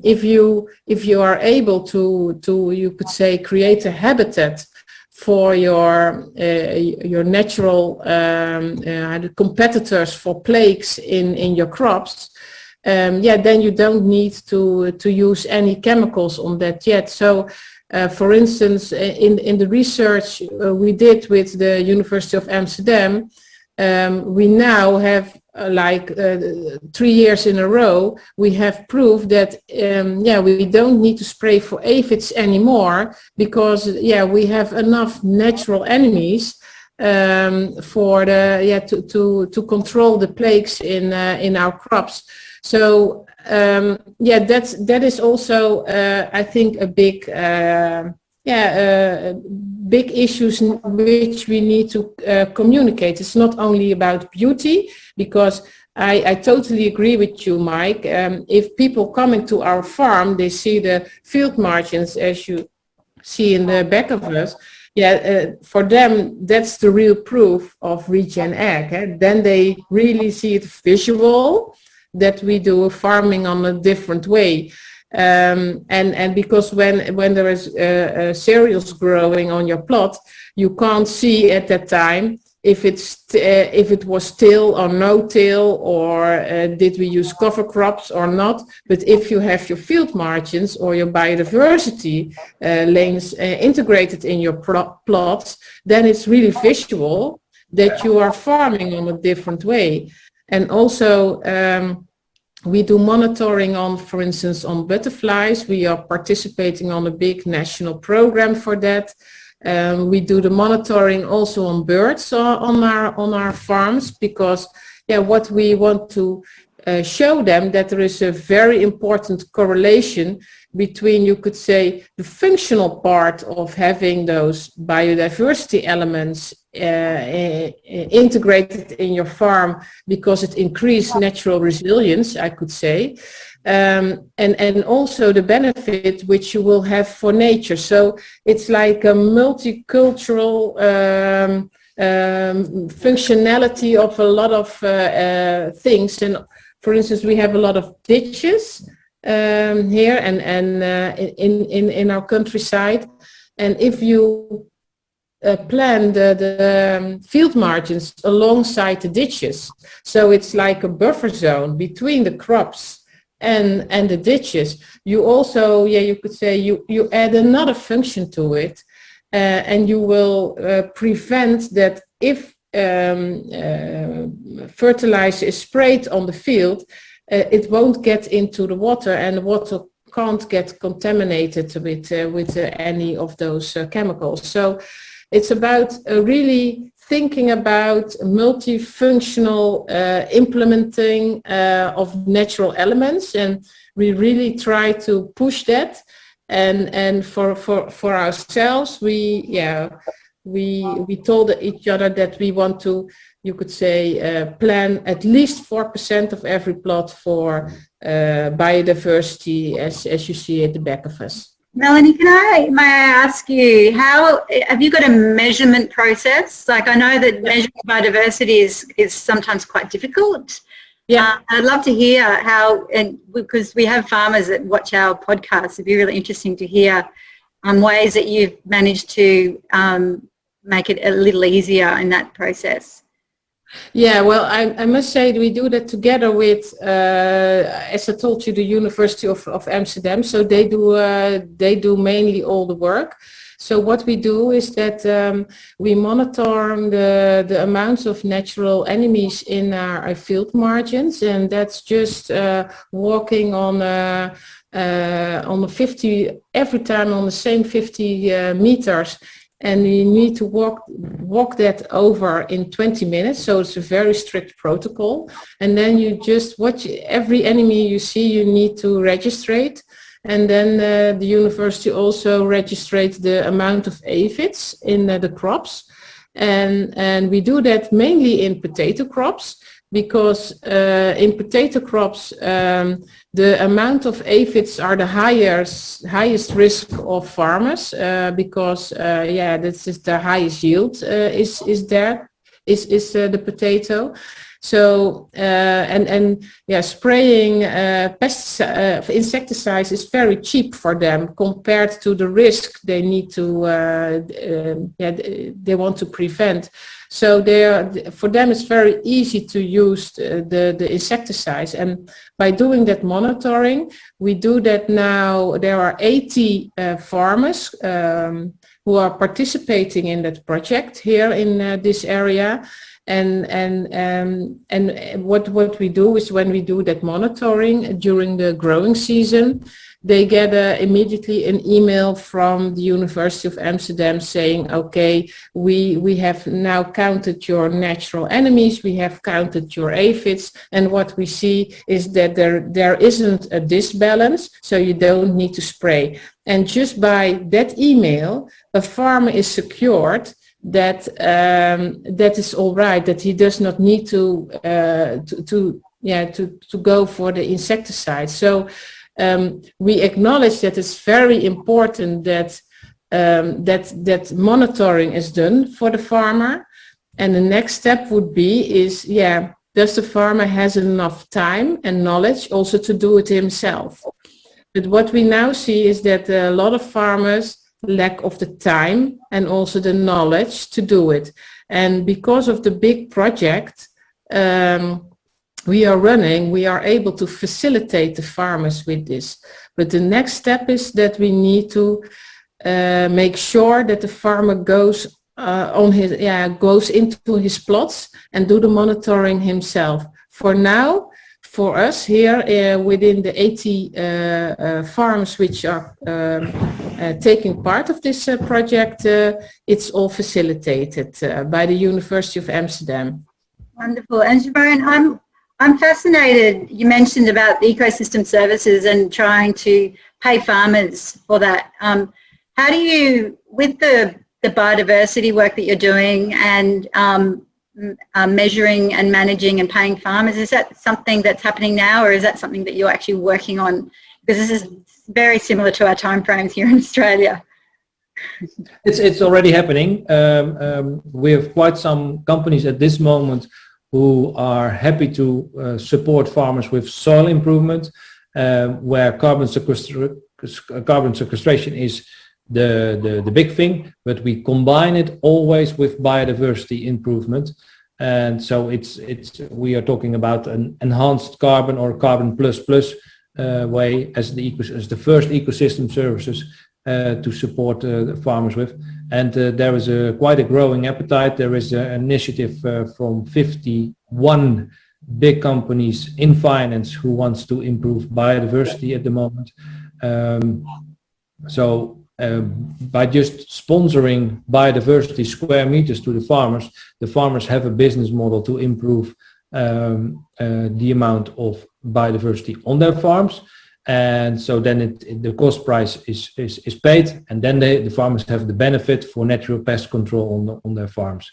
if you are able to you could say create a habitat for your natural competitors for plagues in your crops, then you don't need to use any chemicals on that yet. So for instance, in the research we did with the University of Amsterdam, we now have 3 years in a row, we have proved that we don't need to spray for aphids anymore, because we have enough natural enemies for to control the plagues in our crops. So that is also I think a big issues which we need to communicate. It's not only about beauty, because I totally agree with you, Mike. If people coming to our farm, they see the field margins, as you see in the back of us, for them that's the real proof of Regener8. Then they really see it visual, that we do farming on a different way. And because when there is cereals growing on your plot, you can't see at that time if it was till or no till, or did we use cover crops or not. But if you have your field margins or your biodiversity lanes integrated in your plots, then it's really visual that you are farming in a different way. And also we do monitoring on, for instance, on butterflies. We are participating on a big national program for that. We do the monitoring also on birds on our farms, because what we want to show them, that there is a very important correlation between, you could say, the functional part of having those biodiversity elements integrated in your farm, because it increases natural resilience, I could say, and also the benefit which you will have for nature. So it's like a multicultural functionality of a lot of things. And for instance, we have a lot of ditches here and in our countryside, and if you plan the field margins alongside the ditches, so it's like a buffer zone between the crops and the ditches. You also, you could say you add another function to it, and you will prevent that if fertilizer is sprayed on the field, it won't get into the water, and the water can't get contaminated with any of those chemicals. So it's about really thinking about multifunctional implementing of natural elements, and we really try to push that. And for ourselves, we told each other that we want to, you could say, plan at least 4% of every plot for biodiversity, as you see at the back of us. Melanie, may I ask you, how have you got a measurement process? Like, I know that measuring biodiversity is sometimes quite difficult. Yeah, I'd love to hear how, and because we have farmers that watch our podcast, it'd be really interesting to hear ways that you've managed to make it a little easier in that process. Yeah, well, I must say we do that together with, as I told you, the University of Amsterdam. So they do mainly all the work. So what we do is that we monitor the amounts of natural enemies in our field margins, and that's just walking on the 50 every time on the same 50 meters. And you need to walk that over in 20 minutes. So it's a very strict protocol. And then you just watch every enemy you see, you need to register it. And then the university also registers the amount of aphids in the crops. And we do that mainly in potato crops, because in potato crops, the amount of aphids are the highest risk of farmers, because this is the highest yield is the potato. So spraying insecticides is very cheap for them compared to the risk they need to they want to prevent. So for them it's very easy to use the insecticides, and by doing that monitoring, we do that now. There are 80 farmers who are participating in that project here in this area. And what we do is, when we do that monitoring during the growing season, they get immediately an email from the University of Amsterdam saying, okay, we have now counted your natural enemies, we have counted your aphids, and what we see is that there isn't a disbalance, so you don't need to spray. And just by that email, a farmer is secured that that is all right, that he does not need to go for the insecticide. So we acknowledge that it's very important that that monitoring is done for the farmer, and the next step would be does the farmer has enough time and knowledge also to do it himself? But what we now see is that a lot of farmers lack of the time and also the knowledge to do it. And because of the big project we are running, we are able to facilitate the farmers with this. But the next step is that we need to make sure that the farmer goes into his plots and do the monitoring himself. For now, for us here within the 80 farms which are taking part of this project, it's all facilitated by the University of Amsterdam. Wonderful. And Jeroen, I'm fascinated. You mentioned about the ecosystem services and trying to pay farmers for that. How do you, with the biodiversity work that you're doing and measuring and managing and paying farmers, is that something that's happening now, or is that something that you're actually working on? Because this is very similar to our timeframes here in Australia. It's already happening. We have quite some companies at this moment who are happy to support farmers with soil improvement, where carbon sequestration is the big thing, but we combine it always with biodiversity improvement. And so we are talking about an enhanced carbon or carbon plus way as the first ecosystem services to support the farmers with. And there is quite a growing appetite. There is an initiative from 51 big companies in finance who wants to improve biodiversity at the moment. By just sponsoring biodiversity square meters to the farmers have a business model to improve the amount of biodiversity on their farms. And so then the cost price is paid, and then the farmers have the benefit for natural pest control on their farms.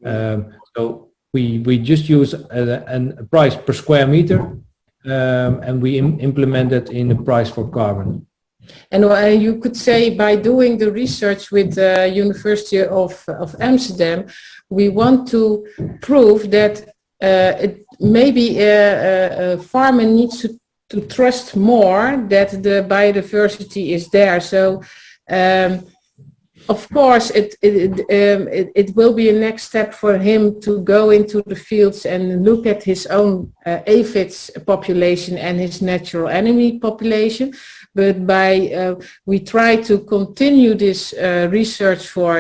So we just use a price per square meter, and we implement it in the price for carbon. And you could say by doing the research with the University of Amsterdam, we want to prove that maybe a farmer needs to trust more that the biodiversity is there. So, of course, it will be a next step for him to go into the fields and look at his own aphids population and his natural enemy population. But we try to continue this research for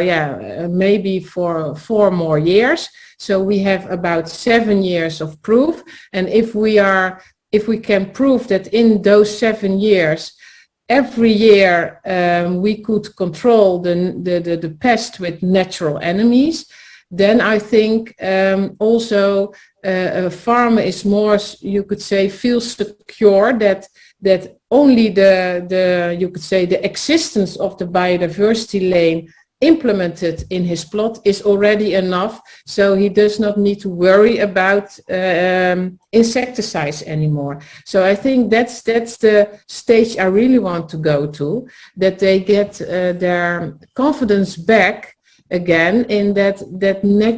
maybe for 4 more years. So we have about 7 years of proof, and if we can prove that in those 7 years, every year we could control the pest with natural enemies, then I think also a farmer is more, you could say, feels secure that only the existence of the biodiversity lane implemented in his plot is already enough, so he does not need to worry about insecticides anymore. So I think that's the stage I really want to go to, that they get their confidence back again in that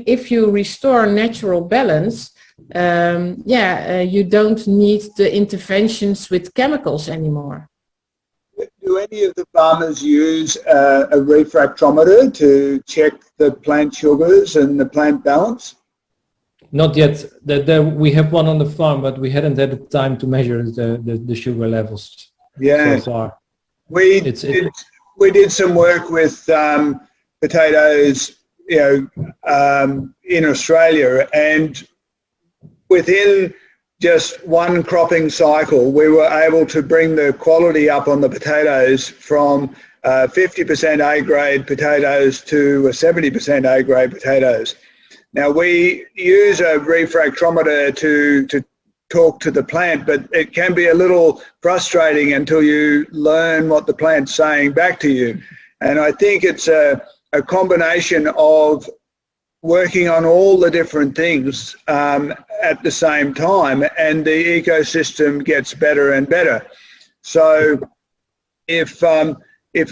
if you restore natural balance, you don't need the interventions with chemicals anymore. Do any of the farmers use a refractometer to check the plant sugars and the plant balance? Not yet. We have one on the farm, but we hadn't had the time to measure the sugar levels so far. We did some work with potatoes, in Australia, and within just one cropping cycle, we were able to bring the quality up on the potatoes from 50% A-grade potatoes to 70% A-grade potatoes. Now, we use a refractometer to talk to the plant, but it can be a little frustrating until you learn what the plant's saying back to you. And I think it's a combination of working on all the different things at the same time, and the ecosystem gets better and better. So if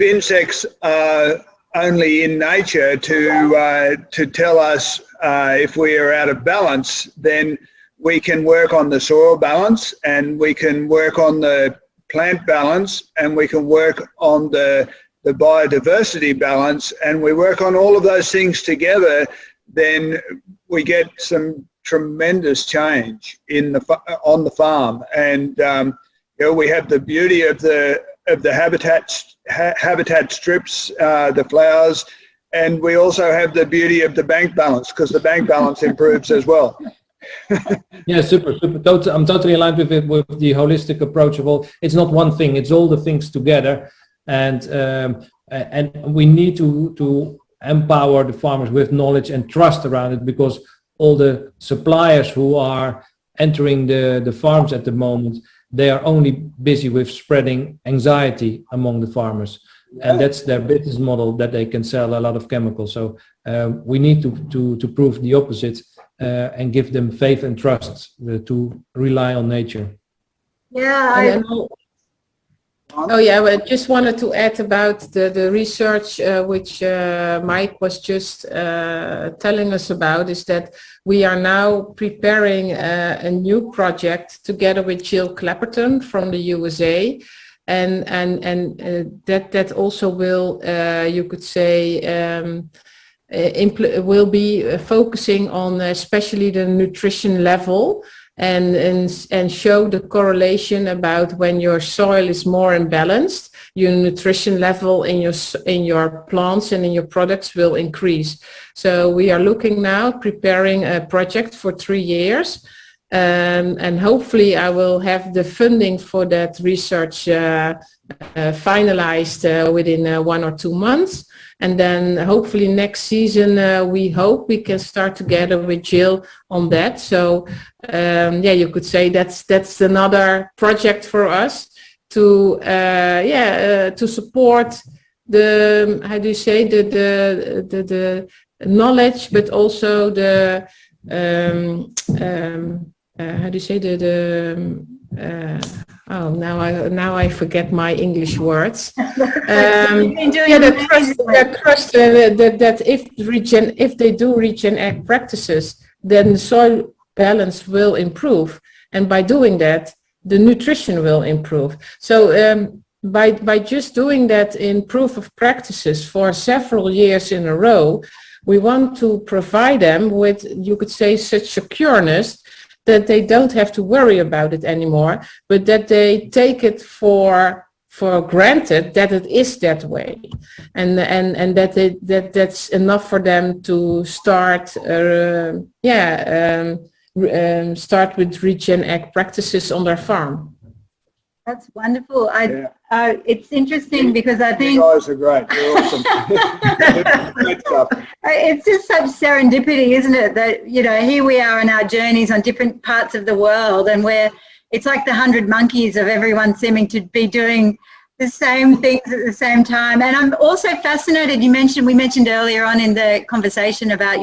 insects are only in nature to tell us if we are out of balance, then we can work on the soil balance, and we can work on the plant balance, and we can work on the biodiversity balance, and we work on all of those things together, then we get some tremendous change on the farm. And we have the beauty of the habitat strips, the flowers, and we also have the beauty of the bank balance, because the bank balance improves as well. Yeah, super. I'm totally aligned with it, with the holistic approach of all. It's not one thing; it's all the things together, and we need to empower the farmers with knowledge and trust around it, because all the suppliers who are entering the farms at the moment, they are only busy with spreading anxiety among the farmers, and that's their business model, that they can sell a lot of chemicals. So we need to prove the opposite and give them faith and trust to rely on nature. Yeah. I just wanted to add about the research which Mike was just telling us about, is that we are now preparing a new project together with Jill Clapperton from the USA, and that also will, you could say, will be focusing on especially the nutrition level and show the correlation about when your soil is more imbalanced, your nutrition level in your plants and in your products will increase. So we are looking now, preparing a project for 3 years, and hopefully I will have the funding for that research finalized within 1 or 2 months. And then hopefully next season, we hope we can start together with Jill on that. So yeah, you could say that's another project for us to to support the, how do you say, the knowledge, but also the how do you say, oh, now I forget my English words. The trust that if they do Regener8 practices, then the soil balance will improve, and by doing that, the nutrition will improve. So by just doing that in proof of practices for several years in a row, we want to provide them with, you could say, such secureness that they don't have to worry about it anymore, but that they take it for granted that it is that way, and that's enough for them to start start with Regener8 practices on their farm. That's wonderful. It's interesting because I think you guys are great. You're awesome. Good stuff. It's just such serendipity, isn't it? That, you know, here we are on our journeys on different parts of the world, and it's like the 100 monkeys of everyone seeming to be doing the same things at the same time. And I'm also fascinated. We mentioned earlier on in the conversation about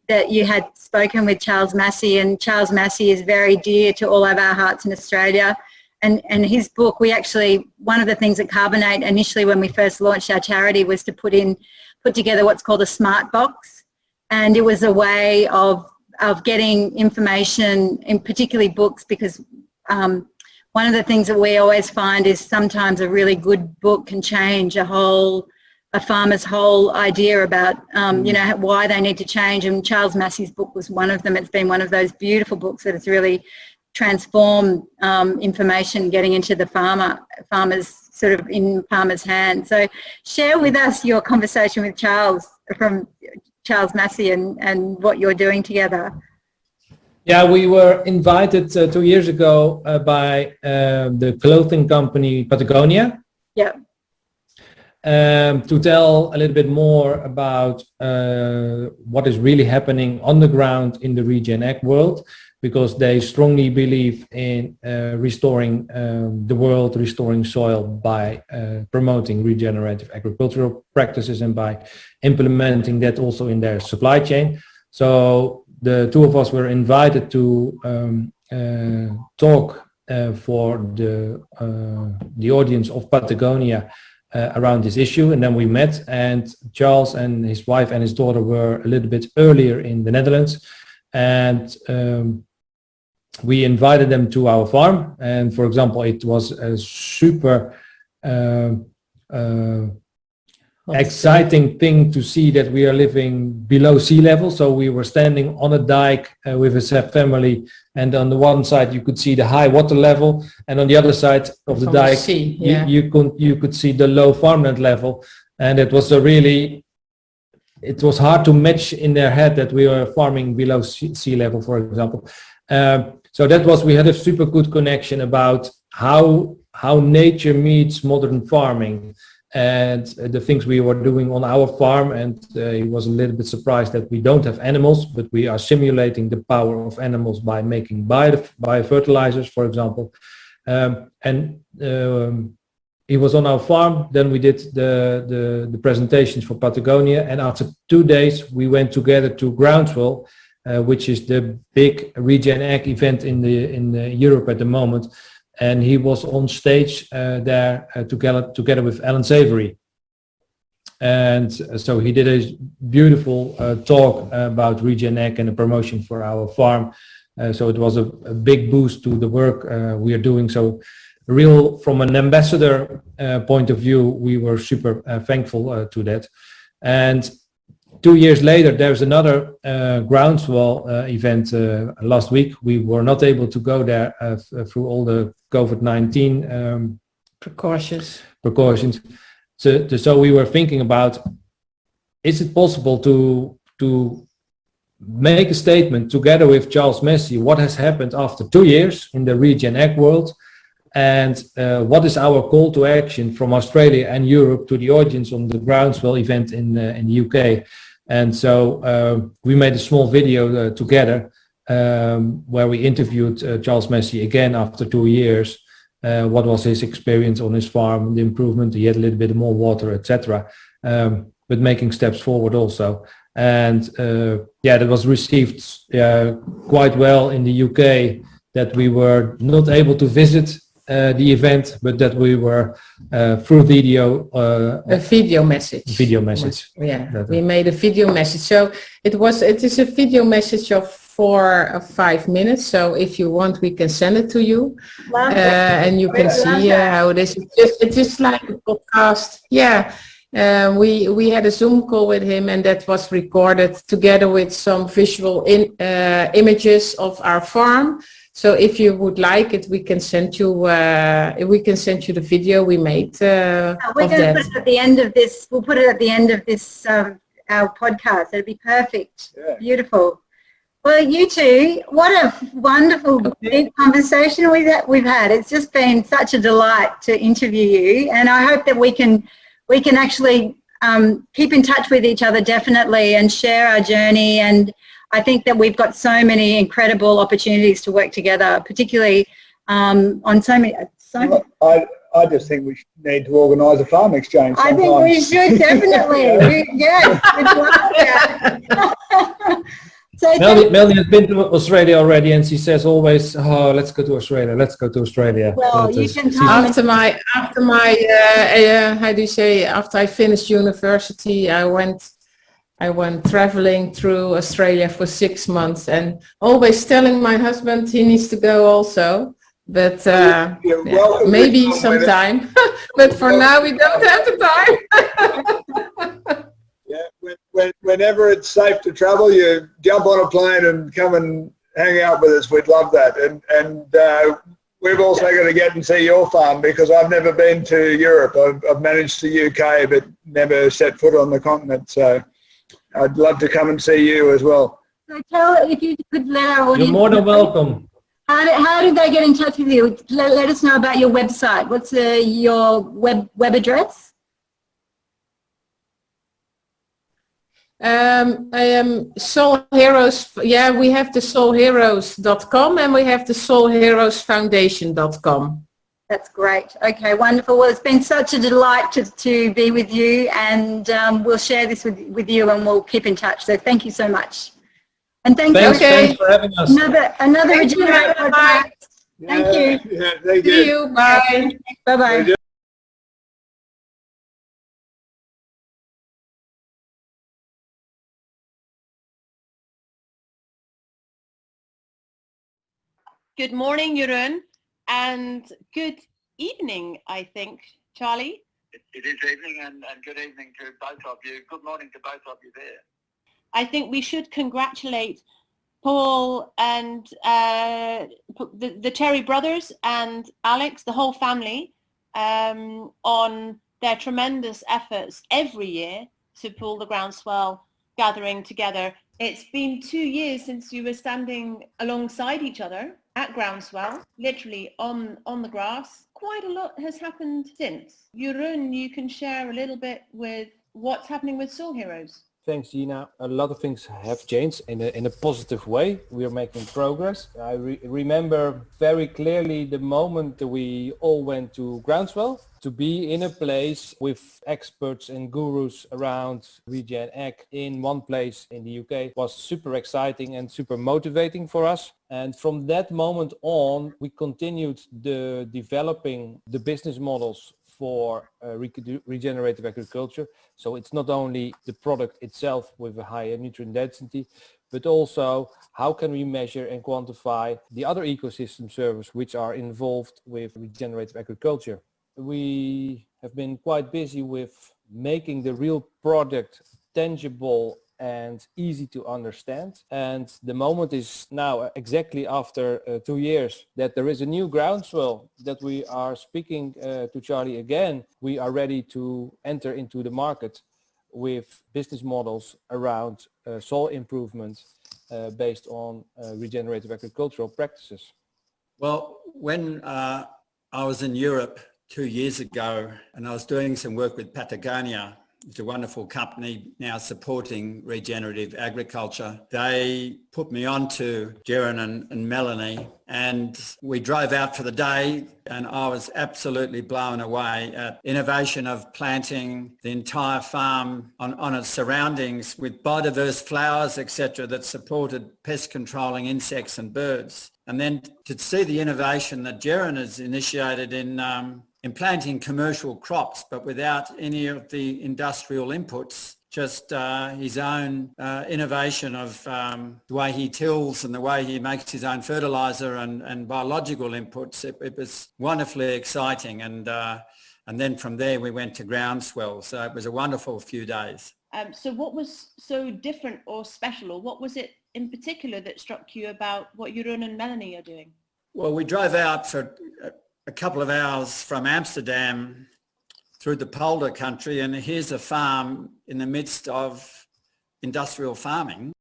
that you had spoken with Charles Massey, and Charles Massey is very dear to all of our hearts in Australia. And his book, one of the things at CARBON8 initially when we first launched our charity was to put together what's called a smart box. And it was a way of getting information, in particularly books, because one of the things that we always find is sometimes a really good book can change a farmer's whole idea about, you know, why they need to change. And Charles Massey's book was one of them. It's been one of those beautiful books that has really transformed information getting into the farmers sort of in farmers' hands. So share with us your conversation with Charles Massey and what you're doing together. Yeah, we were invited 2 years ago by the clothing company Patagonia. Yeah. To tell a little bit more about what is really happening on the ground in the Regener8 world, because they strongly believe in restoring the world, restoring soil by promoting regenerative agricultural practices and by implementing that also in their supply chain. So the two of us were invited to talk for the audience of Patagonia around this issue, and then we met, and Charles and his wife and his daughter were a little bit earlier in the Netherlands, and we invited them to our farm. And for example, it was a super exciting thing to see that we are living below sea level. So we were standing on a dike with a family, and on the one side you could see the high water level, and on the other side of the dike you could see the low farmland level. And it was it was hard to match in their head that we were farming below sea level, for example. So we had a super good connection about how nature meets modern farming and the things we were doing on our farm. And he was a little bit surprised that we don't have animals, but we are simulating the power of animals by making biofertilizers, for example. He was on our farm. Then we did the presentations for Patagonia, and after 2 days we went together to Groundswell, which is the big Regener8 event in Europe at the moment, and he was on stage there together with Alan Savory, and so he did a beautiful talk about Regener8 and the promotion for our farm. So it was a big boost to the work we are doing. So from an ambassador point of view, we were super thankful to that. And 2 years later, there's another groundswell event last week. We were not able to go there through all the COVID-19 Precautions. So we were thinking about, is it possible to make a statement together with Charles Messi, what has happened after 2 years in the Regener8 world, and what is our call to action from Australia and Europe to the audience on the groundswell event in the UK. And so we made a small video together where we interviewed Charles Messi again after 2 years. What was his experience on his farm, the improvement, he had a little bit more water, etc. But making steps forward also. And that was received quite well in the UK, that we were not able to visit the event, but that we were through video. A video message. Video message. Yeah, we made a video message. So it is a video message of 4 or 5 minutes. So if you want, we can send it to you, and you can see how it is. It's just like a podcast. Yeah. We had a Zoom call with him, and that was recorded together with some visual images of our farm. So if you would like it, we can send you the video we made. We're going to put it at the end of this. We'll put it at the end of this our podcast. It'd be perfect. Yeah. Beautiful. Well, you two, what a wonderful deep conversation we've had. It's just been such a delight to interview you, and I hope that we can actually keep in touch with each other definitely and share our journey. And I think that we've got so many incredible opportunities to work together, particularly on so many. I just think we need to organise a farm exchange sometime. I think we should definitely. Yes, we'd love that. So Melanie has been to Australia already, and she says always, "Oh, let's go to Australia. Let's go to Australia." Well, you can after my how do you say? After I finished university, I went traveling through Australia for 6 months, and always telling my husband he needs to go also. But maybe sometime. But for now, we don't have the time. Whenever it's safe to travel, you jump on a plane and come and hang out with us. We'd love that. And we've also got to get and see your farm, because I've never been to Europe. I've managed the UK, but never set foot on the continent. So I'd love to come and see you as well. So if you could let our audience. You're more than welcome. How did they get in touch with you? Let us know about your website. What's your web address? Soilheroes. Yeah, we have the soilheroes.com, and we have the soilheroesfoundation.com. That's great. Okay, wonderful. Well, it's been such a delight to be with you, and we'll share this with you, and we'll keep in touch. So thank you so much. And thanks for having us. Another Regener8 podcast. Thank you. Yeah, thank you. See you. Bye. Bye-bye. Good morning, Jeroen, and good evening, I think, Charlie. It is evening, and good evening to both of you. Good morning to both of you there. I think we should congratulate Paul and the Terry brothers and Alex, the whole family, on their tremendous efforts every year to pull the groundswell gathering together. It's been 2 years since you were standing alongside each other at groundswell, literally on the grass. Quite a lot has happened since. Jeroen, you can share a little bit with what's happening with Soilheroes. Thanks, Gina. A lot of things have changed in a positive way. We are making progress. I remember very clearly the moment that we all went to groundswell. To be in a place with experts and gurus around Regener8 in one place in the UK was super exciting and super motivating for us. And from that moment on, we continued developing the business models for regenerative agriculture. So it's not only the product itself with a higher nutrient density, but also how can we measure and quantify the other ecosystem services which are involved with regenerative agriculture. We have been quite busy with making the real product tangible and easy to understand. And the moment is now exactly after 2 years that there is a new groundswell that we are speaking to Charlie again. We are ready to enter into the market with business models around soil improvement based on regenerative agricultural practices. Well, when I was in Europe 2 years ago and I was doing some work with Patagonia, it's a wonderful company now supporting regenerative agriculture. They put me on to Jaren and Melanie, and we drove out for the day, and I was absolutely blown away at innovation of planting the entire farm on its surroundings with biodiverse flowers, etc., that supported pest controlling insects and birds. And then to see the innovation that Jaren has initiated in planting commercial crops, but without any of the industrial inputs, just his own innovation of the way he tills and the way he makes his own fertilizer and biological inputs. It was wonderfully exciting. And then from there we went to groundswell. So it was a wonderful few days. So what was so different or special, or what was it in particular that struck you about what Jeroen and Melanie are doing? Well, we drove out for a couple of hours from Amsterdam through the polder country, and here's a farm in the midst of industrial farming.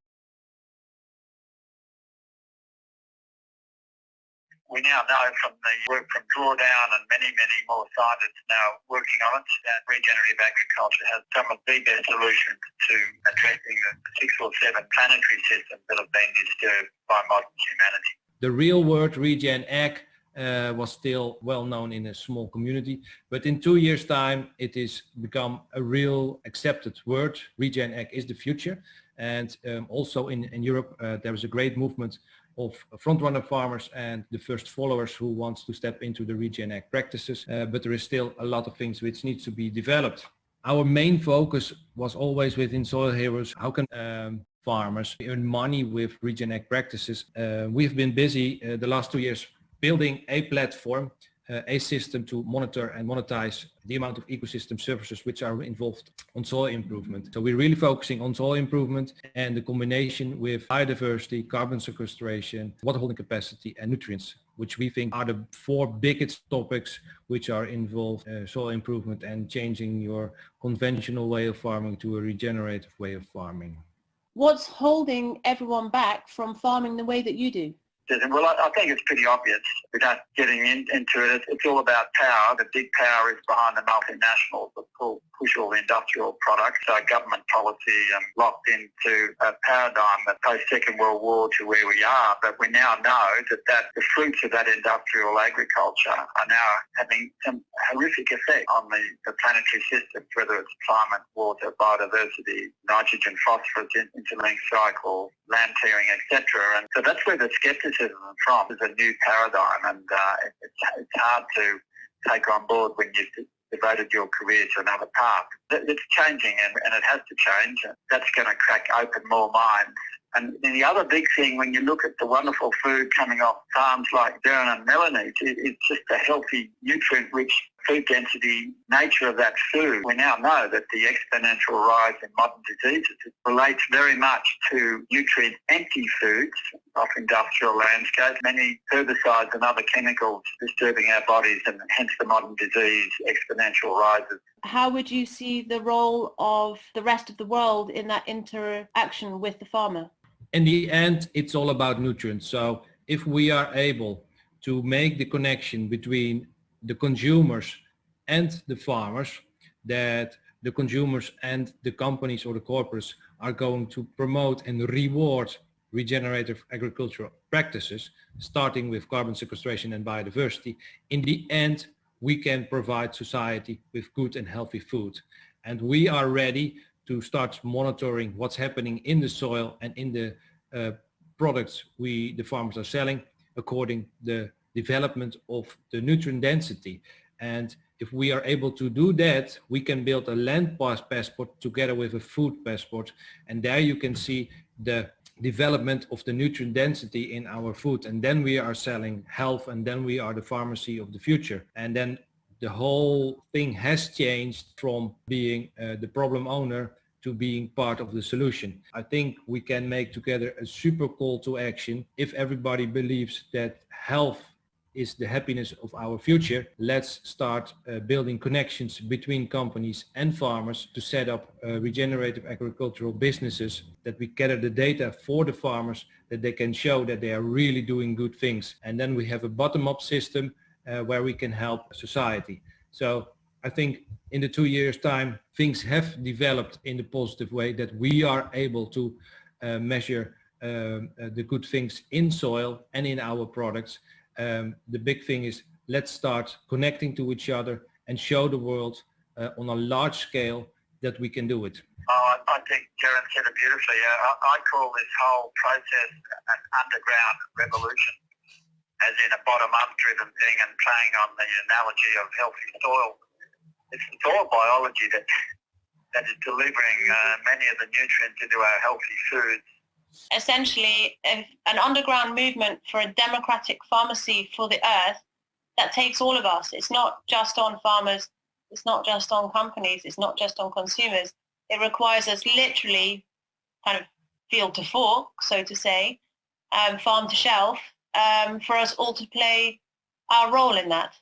We now know from the work from Drawdown and many more scientists now working on it that regenerative agriculture has some of the best solutions to addressing the 6 or 7 planetary systems that have been disturbed by modern humanity. The real word Regener8 was still well known in a small community, but in 2 years' time it is become a real accepted word. Regener8 is the future, and also in Europe there is a great movement of frontrunner farmers and the first followers who wants to step into the Regener8 practices, but there is still a lot of things which needs to be developed. Our main focus was always within Soilheroes, how can farmers earn money with Regener8 practices. We've been busy the last 2 years building a platform, a system to monitor and monetize the amount of ecosystem services which are involved on soil improvement. So we're really focusing on soil improvement and the combination with biodiversity, carbon sequestration, water holding capacity and nutrients, which we think are the 4 biggest topics which are involved soil improvement and changing your conventional way of farming to a regenerative way of farming. What's holding everyone back from farming the way that you do? Well, I think it's pretty obvious without getting into it. It's all about power. The big power is behind the multinationals that push all the industrial products. So government policy locked into a paradigm that post-Second World War to where we are. But we now know that the fruits of that industrial agriculture are now having some horrific effect on the planetary systems, whether it's climate, water, biodiversity, nitrogen, phosphorus, interlink cycle, land clearing, etc. And so that's where the skepticism from is a new paradigm, and it's hard to take on board when you've devoted your career to another path. It's changing, and it has to change. That's going to crack open more minds. And then the other big thing, when you look at the wonderful food coming off farms like Jaren and Melanie, it's just a healthy, nutrient-rich food density nature of that food. We now know that the exponential rise in modern diseases relates very much to nutrient-empty foods off industrial landscapes, many herbicides and other chemicals disturbing our bodies, and hence the modern disease exponential rises. How would you see the role of the rest of the world in that interaction with the farmer? In the end, it's all about nutrients. So if we are able to make the connection between the consumers and the farmers, that the consumers and the companies or the corporates are going to promote and reward regenerative agricultural practices, starting with carbon sequestration and biodiversity, in the end, we can provide society with good and healthy food. And we are ready to start monitoring what's happening in the soil and in the products the farmers are selling, according the development of the nutrient density. And if we are able to do that, we can build a land passport together with a food passport. And there you can see the development of the nutrient density in our food. And then we are selling health, and then we are the pharmacy of the future. And then the whole thing has changed from being the problem owner to being part of the solution. I think we can make together a super call to action. If everybody believes that health is the happiness of our future, let's start building connections between companies and farmers to set up regenerative agricultural businesses, that we gather the data for the farmers, that they can show that they are really doing good things. And then we have a bottom-up system where we can help society. So I think in the 2 years' time, things have developed in the positive way that we are able to measure the good things in soil and in our products. The big thing is, let's start connecting to each other and show the world on a large scale that we can do it. Oh, I think Karen said it beautifully. I call this whole process an underground revolution, as in a bottom-up driven thing, and playing on the analogy of healthy soil. It's soil biology that is delivering many of the nutrients into our healthy foods. Essentially, an underground movement for a democratic pharmacy for the earth that takes all of us. It's not just on farmers, it's not just on companies, it's not just on consumers. It requires us literally kind of field to fork, so to say, farm to shelf, for us all to play our role in that.